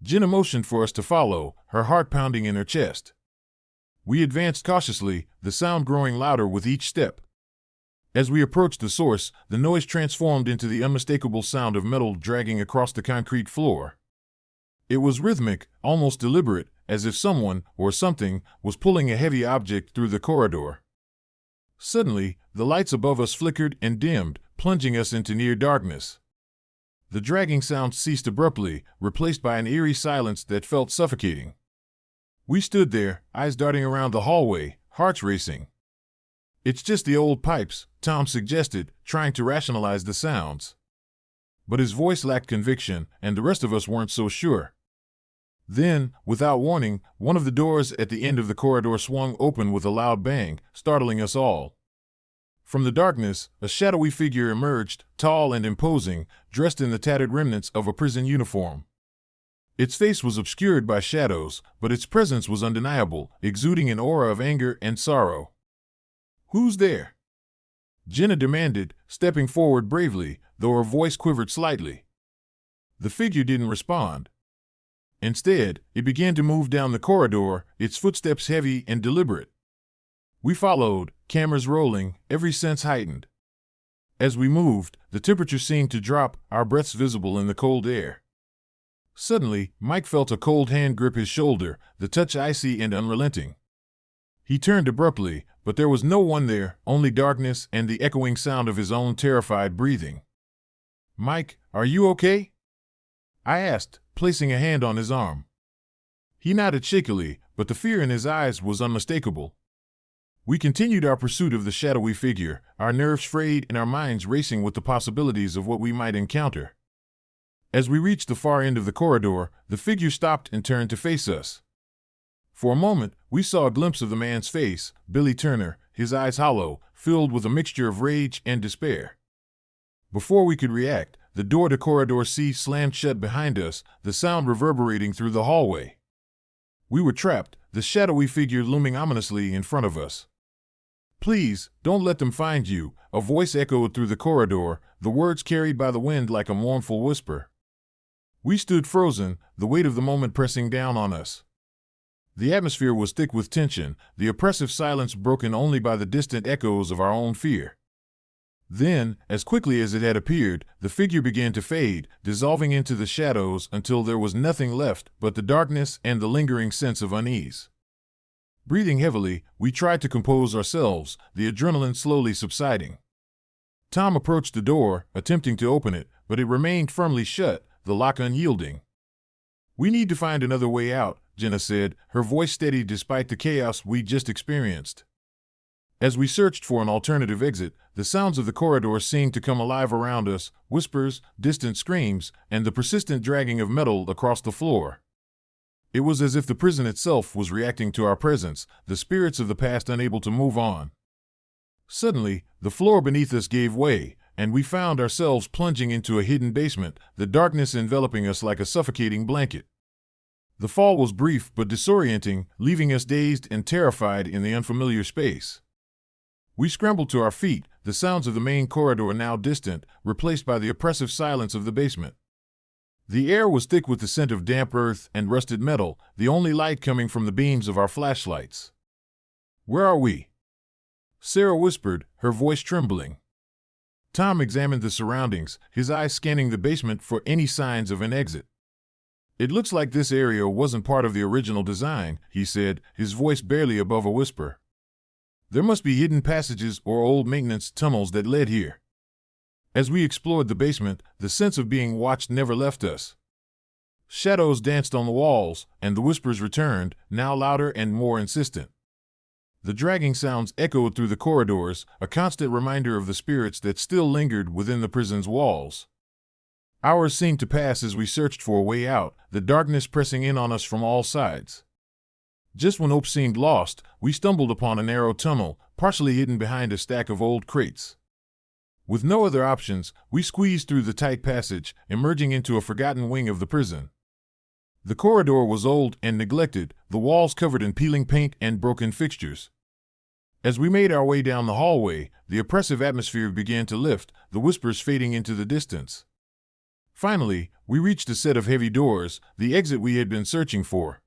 Jenna motioned for us to follow, her heart pounding in her chest. We advanced cautiously, the sound growing louder with each step. As we approached the source, the noise transformed into the unmistakable sound of metal dragging across the concrete floor. It was rhythmic, almost deliberate, as if someone, or something, was pulling a heavy object through the corridor. Suddenly, the lights above us flickered and dimmed, plunging us into near darkness. The dragging sound ceased abruptly, replaced by an eerie silence that felt suffocating. We stood there, eyes darting around the hallway, hearts racing. "It's just the old pipes," Tom suggested, trying to rationalize the sounds. But his voice lacked conviction, and the rest of us weren't so sure. Then, without warning, one of the doors at the end of the corridor swung open with a loud bang, startling us all. From the darkness, a shadowy figure emerged, tall and imposing, dressed in the tattered remnants of a prison uniform. Its face was obscured by shadows, but its presence was undeniable, exuding an aura of anger and sorrow. "Who's there?" Jenna demanded, stepping forward bravely, though her voice quivered slightly. The figure didn't respond. Instead, it began to move down the corridor, its footsteps heavy and deliberate. We followed, cameras rolling, every sense heightened. As we moved, the temperature seemed to drop, our breaths visible in the cold air. Suddenly, Mike felt a cold hand grip his shoulder, the touch icy and unrelenting. He turned abruptly, but there was no one there, only darkness and the echoing sound of his own terrified breathing. "Mike, are you okay?" I asked, placing a hand on his arm. He nodded shakily, but the fear in his eyes was unmistakable. We continued our pursuit of the shadowy figure, our nerves frayed and our minds racing with the possibilities of what we might encounter. As we reached the far end of the corridor, the figure stopped and turned to face us. For a moment, we saw a glimpse of the man's face, Billy Turner, his eyes hollow, filled with a mixture of rage and despair. Before we could react, the door to Corridor C slammed shut behind us, the sound reverberating through the hallway. We were trapped, the shadowy figure looming ominously in front of us. "Please, don't let them find you," a voice echoed through the corridor, the words carried by the wind like a mournful whisper. We stood frozen, the weight of the moment pressing down on us. The atmosphere was thick with tension, the oppressive silence broken only by the distant echoes of our own fear. Then, as quickly as it had appeared, the figure began to fade, dissolving into the shadows until there was nothing left but the darkness and the lingering sense of unease. Breathing heavily, we tried to compose ourselves, the adrenaline slowly subsiding. Tom approached the door, attempting to open it, but it remained firmly shut, the lock unyielding. "We need to find another way out," Jenna said, her voice steady despite the chaos we'd just experienced. As we searched for an alternative exit, the sounds of the corridor seemed to come alive around us, whispers, distant screams, and the persistent dragging of metal across the floor. It was as if the prison itself was reacting to our presence, the spirits of the past unable to move on. Suddenly, the floor beneath us gave way, and we found ourselves plunging into a hidden basement, the darkness enveloping us like a suffocating blanket. The fall was brief but disorienting, leaving us dazed and terrified in the unfamiliar space. We scrambled to our feet, the sounds of the main corridor now distant, replaced by the oppressive silence of the basement. The air was thick with the scent of damp earth and rusted metal, the only light coming from the beams of our flashlights. "Where are we?" Sarah whispered, her voice trembling. Tom examined the surroundings, his eyes scanning the basement for any signs of an exit. "It looks like this area wasn't part of the original design," he said, his voice barely above a whisper. "There must be hidden passages or old maintenance tunnels that led here." As we explored the basement, the sense of being watched never left us. Shadows danced on the walls, and the whispers returned, now louder and more insistent. The dragging sounds echoed through the corridors, a constant reminder of the spirits that still lingered within the prison's walls. Hours seemed to pass as we searched for a way out, the darkness pressing in on us from all sides. Just when hope seemed lost, we stumbled upon a narrow tunnel, partially hidden behind a stack of old crates. With no other options, we squeezed through the tight passage, emerging into a forgotten wing of the prison. The corridor was old and neglected, the walls covered in peeling paint and broken fixtures. As we made our way down the hallway, the oppressive atmosphere began to lift, the whispers fading into the distance. Finally, we reached a set of heavy doors, the exit we had been searching for.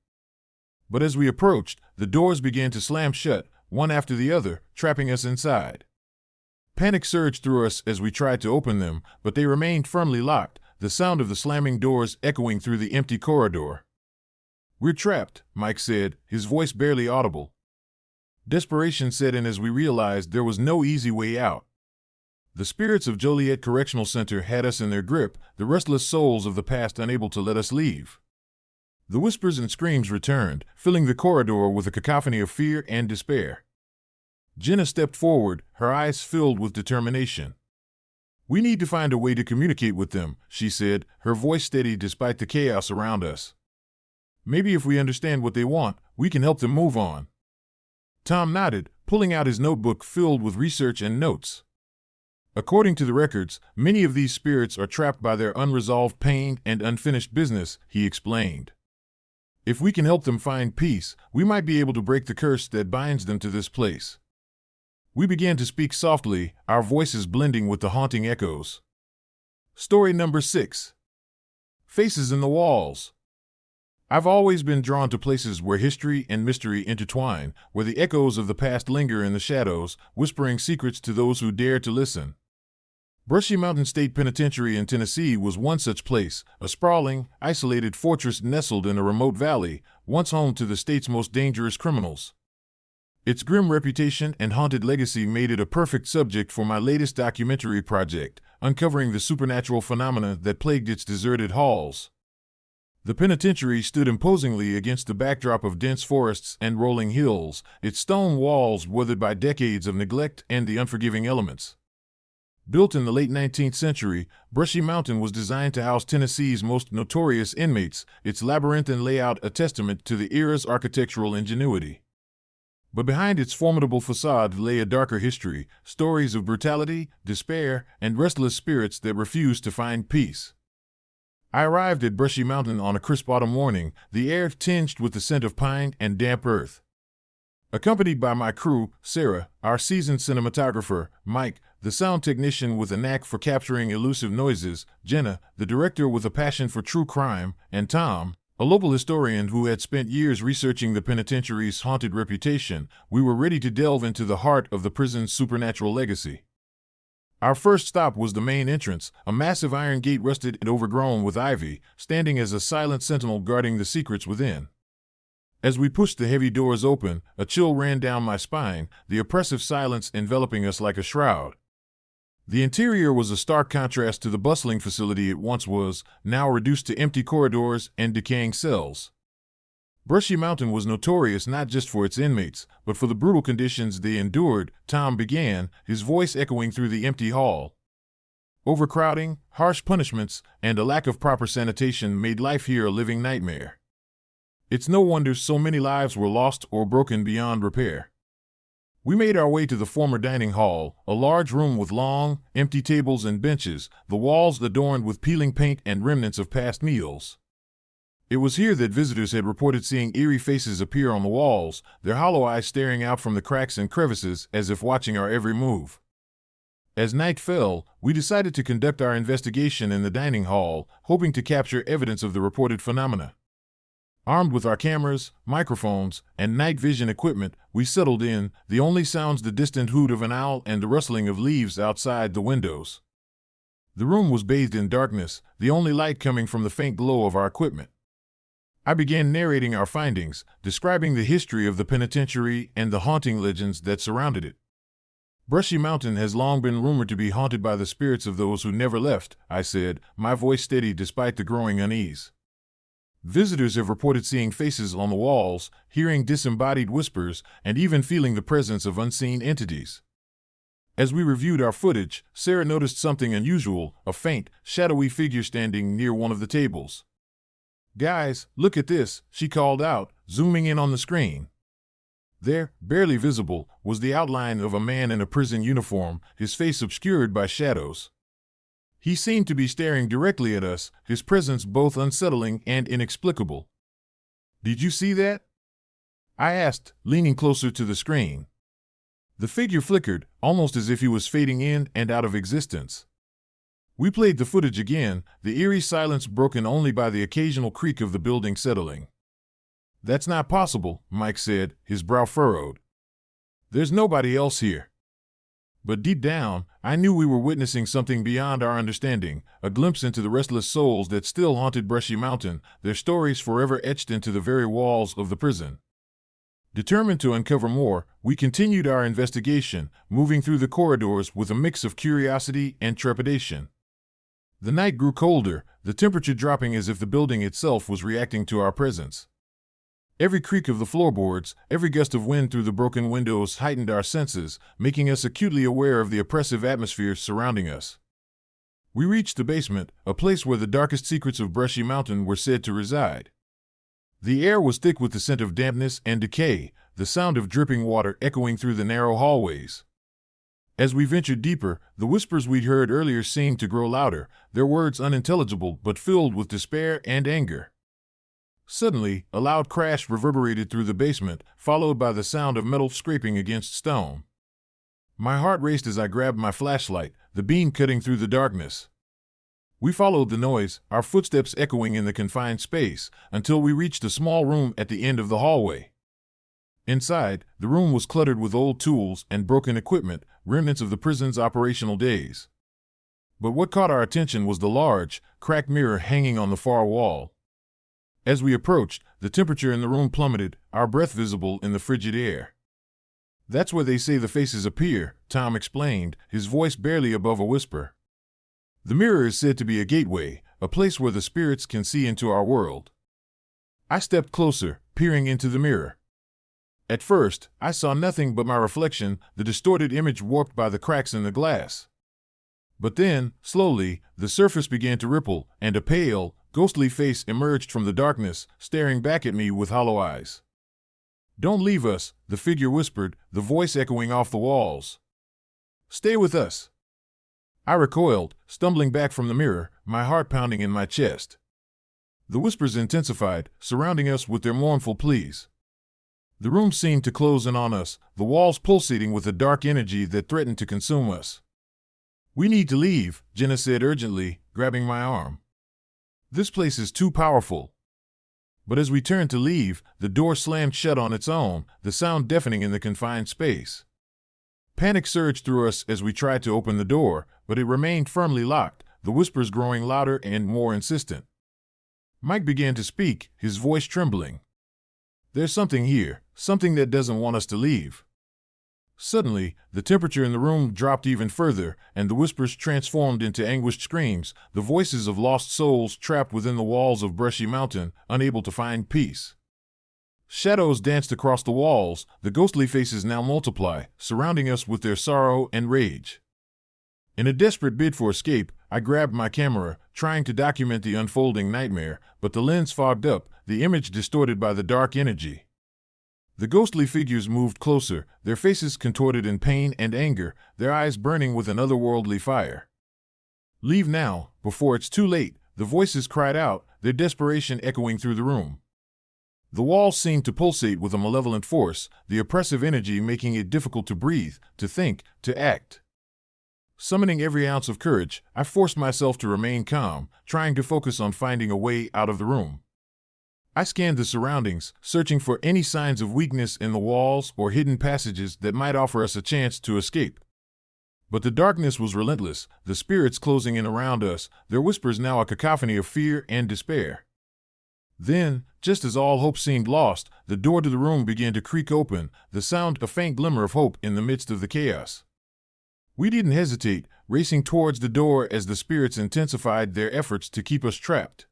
But as we approached, the doors began to slam shut, one after the other, trapping us inside. Panic surged through us as we tried to open them, but they remained firmly locked, the sound of the slamming doors echoing through the empty corridor. "We're trapped," Mike said, his voice barely audible. Desperation set in as we realized there was no easy way out. The spirits of Joliet Correctional Center had us in their grip, the restless souls of the past unable to let us leave. The whispers and screams returned, filling the corridor with a cacophony of fear and despair. Jenna stepped forward, her eyes filled with determination. "We need to find a way to communicate with them," she said, her voice steady despite the chaos around us. "Maybe if we understand what they want, we can help them move on." Tom nodded, pulling out his notebook filled with research and notes. "According to the records, many of these spirits are trapped by their unresolved pain and unfinished business," he explained. "If we can help them find peace, we might be able to break the curse that binds them to this place." We began to speak softly, our voices blending with the haunting echoes. Story number 6. Faces in the Walls. I've always been drawn to places where history and mystery intertwine, where the echoes of the past linger in the shadows, whispering secrets to those who dare to listen. Brushy Mountain State Penitentiary in Tennessee was one such place, a sprawling, isolated fortress nestled in a remote valley, once home to the state's most dangerous criminals. Its grim reputation and haunted legacy made it a perfect subject for my latest documentary project, uncovering the supernatural phenomena that plagued its deserted halls. The penitentiary stood imposingly against the backdrop of dense forests and rolling hills, its stone walls weathered by decades of neglect and the unforgiving elements. Built in the late 19th century, Brushy Mountain was designed to house Tennessee's most notorious inmates, its labyrinthine layout a testament to the era's architectural ingenuity. But behind its formidable facade lay a darker history, stories of brutality, despair, and restless spirits that refused to find peace. I arrived at Brushy Mountain on a crisp autumn morning, the air tinged with the scent of pine and damp earth. Accompanied by my crew, Sarah, our seasoned cinematographer, Mike, the sound technician with a knack for capturing elusive noises, Jenna, the director with a passion for true crime, and Tom, A local historian who had spent years researching the penitentiary's haunted reputation, we were ready to delve into the heart of the prison's supernatural legacy. Our first stop was the main entrance, a massive iron gate rusted and overgrown with ivy, standing as a silent sentinel guarding the secrets within. As we pushed the heavy doors open, a chill ran down my spine, the oppressive silence enveloping us like a shroud. The interior was a stark contrast to the bustling facility it once was, now reduced to empty corridors and decaying cells. Brushy Mountain was notorious not just for its inmates, but for the brutal conditions they endured, Tom began, his voice echoing through the empty hall. Overcrowding, harsh punishments, and a lack of proper sanitation made life here a living nightmare. It's no wonder so many lives were lost or broken beyond repair. We made our way to the former dining hall, a large room with long, empty tables and benches, the walls adorned with peeling paint and remnants of past meals. It was here that visitors had reported seeing eerie faces appear on the walls, their hollow eyes staring out from the cracks and crevices as if watching our every move. As night fell, we decided to conduct our investigation in the dining hall, hoping to capture evidence of the reported phenomena. Armed with our cameras, microphones, and night vision equipment, we settled in, the only sounds the distant hoot of an owl and the rustling of leaves outside the windows. The room was bathed in darkness, the only light coming from the faint glow of our equipment. I began narrating our findings, describing the history of the penitentiary and the haunting legends that surrounded it. Brushy Mountain has long been rumored to be haunted by the spirits of those who never left, I said, my voice steady despite the growing unease. Visitors have reported seeing faces on the walls, hearing disembodied whispers, and even feeling the presence of unseen entities. As we reviewed our footage, Sarah noticed something unusual, a faint, shadowy figure standing near one of the tables. "Guys, look at this," she called out, zooming in on the screen. There, barely visible, was the outline of a man in a prison uniform, his face obscured by shadows. He seemed to be staring directly at us, his presence both unsettling and inexplicable. "Did you see that?" I asked, leaning closer to the screen. The figure flickered, almost as if he was fading in and out of existence. We played the footage again, the eerie silence broken only by the occasional creak of the building settling. "That's not possible," Mike said, his brow furrowed. "There's nobody else here." But deep down, I knew we were witnessing something beyond our understanding, a glimpse into the restless souls that still haunted Brushy Mountain, their stories forever etched into the very walls of the prison. Determined to uncover more, we continued our investigation, moving through the corridors with a mix of curiosity and trepidation. The night grew colder, the temperature dropping as if the building itself was reacting to our presence. Every creak of the floorboards, every gust of wind through the broken windows heightened our senses, making us acutely aware of the oppressive atmosphere surrounding us. We reached the basement, a place where the darkest secrets of Brushy Mountain were said to reside. The air was thick with the scent of dampness and decay, the sound of dripping water echoing through the narrow hallways. As we ventured deeper, the whispers we'd heard earlier seemed to grow louder, their words unintelligible but filled with despair and anger. Suddenly, a loud crash reverberated through the basement, followed by the sound of metal scraping against stone. My heart raced as I grabbed my flashlight, the beam cutting through the darkness. We followed the noise, our footsteps echoing in the confined space, until we reached a small room at the end of the hallway. Inside, the room was cluttered with old tools and broken equipment, remnants of the prison's operational days. But what caught our attention was the large, cracked mirror hanging on the far wall. As we approached, the temperature in the room plummeted, our breath visible in the frigid air. "That's where they say the faces appear," Tom explained, his voice barely above a whisper. "The mirror is said to be a gateway, a place where the spirits can see into our world." I stepped closer, peering into the mirror. At first, I saw nothing but my reflection, the distorted image warped by the cracks in the glass. But then, slowly, the surface began to ripple, and a pale, ghostly face emerged from the darkness, staring back at me with hollow eyes. "Don't leave us," the figure whispered, the voice echoing off the walls. "Stay with us." I recoiled, stumbling back from the mirror, my heart pounding in my chest. The whispers intensified, surrounding us with their mournful pleas. The room seemed to close in on us, the walls pulsating with a dark energy that threatened to consume us. "We need to leave," Jenna said urgently, grabbing my arm. "This place is too powerful." But as we turned to leave, the door slammed shut on its own, the sound deafening in the confined space. Panic surged through us as we tried to open the door, but it remained firmly locked, the whispers growing louder and more insistent. Mike began to speak, his voice trembling. "There's something here, something that doesn't want us to leave." Suddenly, the temperature in the room dropped even further, and the whispers transformed into anguished screams, the voices of lost souls trapped within the walls of Brushy Mountain, unable to find peace. Shadows danced across the walls, the ghostly faces now multiply, surrounding us with their sorrow and rage. In a desperate bid for escape, I grabbed my camera, trying to document the unfolding nightmare, but the lens fogged up, the image distorted by the dark energy. The ghostly figures moved closer, their faces contorted in pain and anger, their eyes burning with an otherworldly fire. "Leave now, before it's too late," the voices cried out, their desperation echoing through the room. The walls seemed to pulsate with a malevolent force, the oppressive energy making it difficult to breathe, to think, to act. Summoning every ounce of courage, I forced myself to remain calm, trying to focus on finding a way out of the room. I scanned the surroundings, searching for any signs of weakness in the walls or hidden passages that might offer us a chance to escape. But the darkness was relentless, the spirits closing in around us, their whispers now a cacophony of fear and despair. Then, just as all hope seemed lost, the door to the room began to creak open, the sound a faint glimmer of hope in the midst of the chaos. We didn't hesitate, racing towards the door as the spirits intensified their efforts to keep us trapped.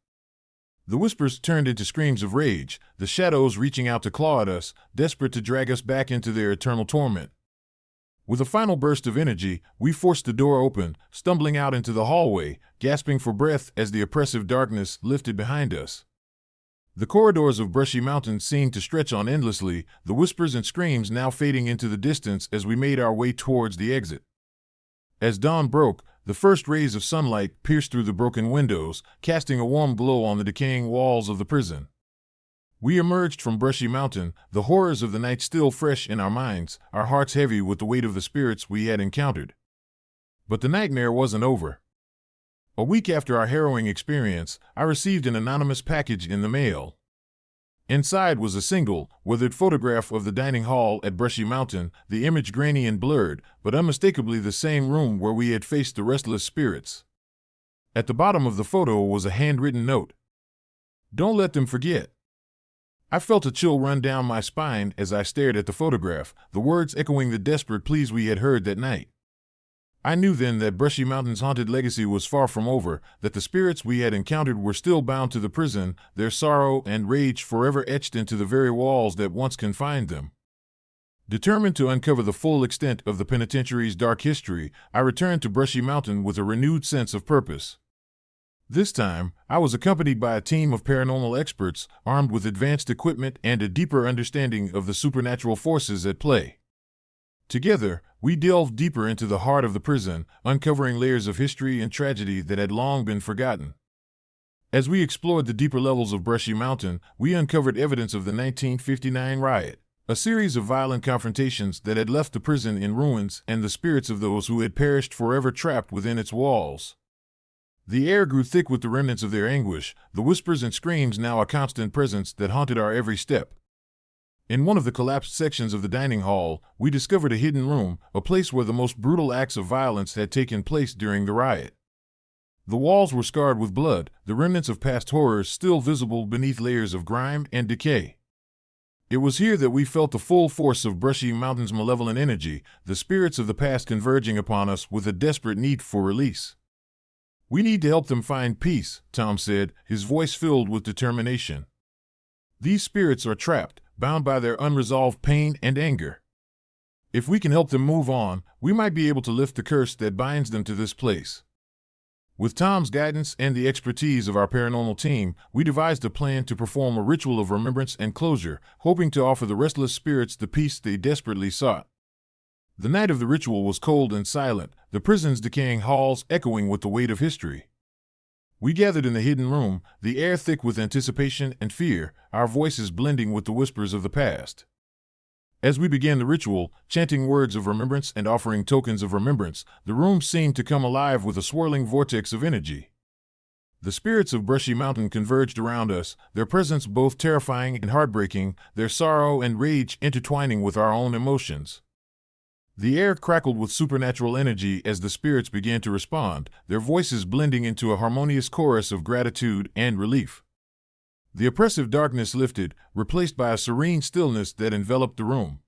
The whispers turned into screams of rage, the shadows reaching out to claw at us, desperate to drag us back into their eternal torment. With a final burst of energy, we forced the door open, stumbling out into the hallway, gasping for breath as the oppressive darkness lifted behind us. The corridors of Brushy Mountain seemed to stretch on endlessly, the whispers and screams now fading into the distance as we made our way towards the exit. As dawn broke, the first rays of sunlight pierced through the broken windows, casting a warm glow on the decaying walls of the prison. We emerged from Brushy Mountain, the horrors of the night still fresh in our minds, our hearts heavy with the weight of the spirits we had encountered. But the nightmare wasn't over. A week after our harrowing experience, I received an anonymous package in the mail. Inside was a single, weathered photograph of the dining hall at Brushy Mountain, the image grainy and blurred, but unmistakably the same room where we had faced the restless spirits. At the bottom of the photo was a handwritten note. "Don't let them forget." I felt a chill run down my spine as I stared at the photograph, the words echoing the desperate pleas we had heard that night. I knew then that Brushy Mountain's haunted legacy was far from over, that the spirits we had encountered were still bound to the prison, their sorrow and rage forever etched into the very walls that once confined them. Determined to uncover the full extent of the penitentiary's dark history, I returned to Brushy Mountain with a renewed sense of purpose. This time, I was accompanied by a team of paranormal experts, armed with advanced equipment and a deeper understanding of the supernatural forces at play. Together, we delved deeper into the heart of the prison, uncovering layers of history and tragedy that had long been forgotten. As we explored the deeper levels of Brushy Mountain, we uncovered evidence of the 1959 riot, a series of violent confrontations that had left the prison in ruins and the spirits of those who had perished forever trapped within its walls. The air grew thick with the remnants of their anguish, the whispers and screams now a constant presence that haunted our every step. In one of the collapsed sections of the dining hall, we discovered a hidden room, a place where the most brutal acts of violence had taken place during the riot. The walls were scarred with blood, the remnants of past horrors still visible beneath layers of grime and decay. It was here that we felt the full force of Brushy Mountain's malevolent energy, the spirits of the past converging upon us with a desperate need for release. "We need to help them find peace," Tom said, his voice filled with determination. "These spirits are trapped, bound by their unresolved pain and anger. If we can help them move on, we might be able to lift the curse that binds them to this place." With Tom's guidance and the expertise of our paranormal team, we devised a plan to perform a ritual of remembrance and closure, hoping to offer the restless spirits the peace they desperately sought. The night of the ritual was cold and silent, the prison's decaying halls echoing with the weight of history. We gathered in the hidden room, the air thick with anticipation and fear, our voices blending with the whispers of the past. As we began the ritual, chanting words of remembrance and offering tokens of remembrance, the room seemed to come alive with a swirling vortex of energy. The spirits of Brushy Mountain converged around us, their presence both terrifying and heartbreaking, their sorrow and rage intertwining with our own emotions. The air crackled with supernatural energy as the spirits began to respond, their voices blending into a harmonious chorus of gratitude and relief. The oppressive darkness lifted, replaced by a serene stillness that enveloped the room.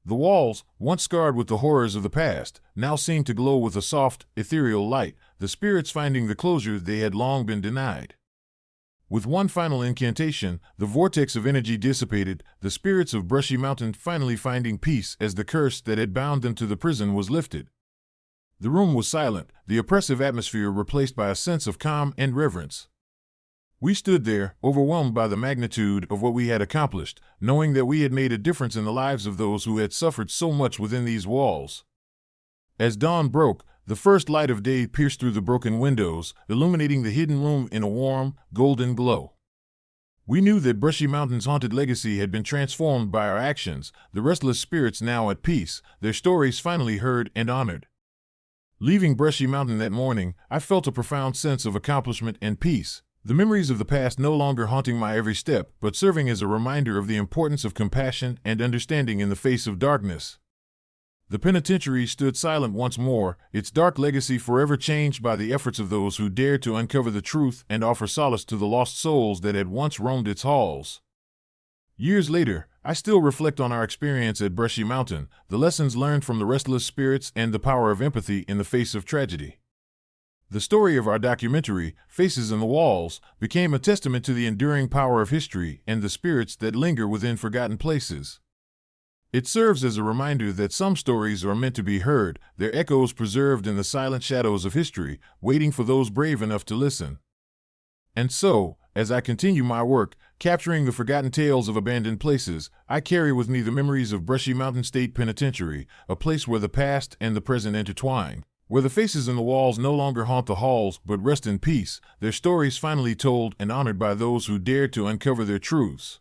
The walls, once scarred with the horrors of the past, now seemed to glow with a soft, ethereal light, the spirits finding the closure they had long been denied. With one final incantation, the vortex of energy dissipated, the spirits of Brushy Mountain finally finding peace as the curse that had bound them to the prison was lifted. The room was silent, the oppressive atmosphere replaced by a sense of calm and reverence. We stood there, overwhelmed by the magnitude of what we had accomplished, knowing that we had made a difference in the lives of those who had suffered so much within these walls. As dawn broke, the first light of day pierced through the broken windows, illuminating the hidden room in a warm, golden glow. We knew that Brushy Mountain's haunted legacy had been transformed by our actions, the restless spirits now at peace, their stories finally heard and honored. Leaving Brushy Mountain that morning, I felt a profound sense of accomplishment and peace. The memories of the past no longer haunting my every step, but serving as a reminder of the importance of compassion and understanding in the face of darkness. The penitentiary stood silent once more, its dark legacy forever changed by the efforts of those who dared to uncover the truth and offer solace to the lost souls that had once roamed its halls. Years later, I still reflect on our experience at Brushy Mountain, the lessons learned from the restless spirits and the power of empathy in the face of tragedy. The story of our documentary, Faces in the Walls, became a testament to the enduring power of history and the spirits that linger within forgotten places. It serves as a reminder that some stories are meant to be heard, their echoes preserved in the silent shadows of history, waiting for those brave enough to listen. And so, as I continue my work, capturing the forgotten tales of abandoned places, I carry with me the memories of Brushy Mountain State Penitentiary, a place where the past and the present intertwine. Where the faces in the walls no longer haunt the halls but rest in peace, their stories finally told and honored by those who dared to uncover their truths.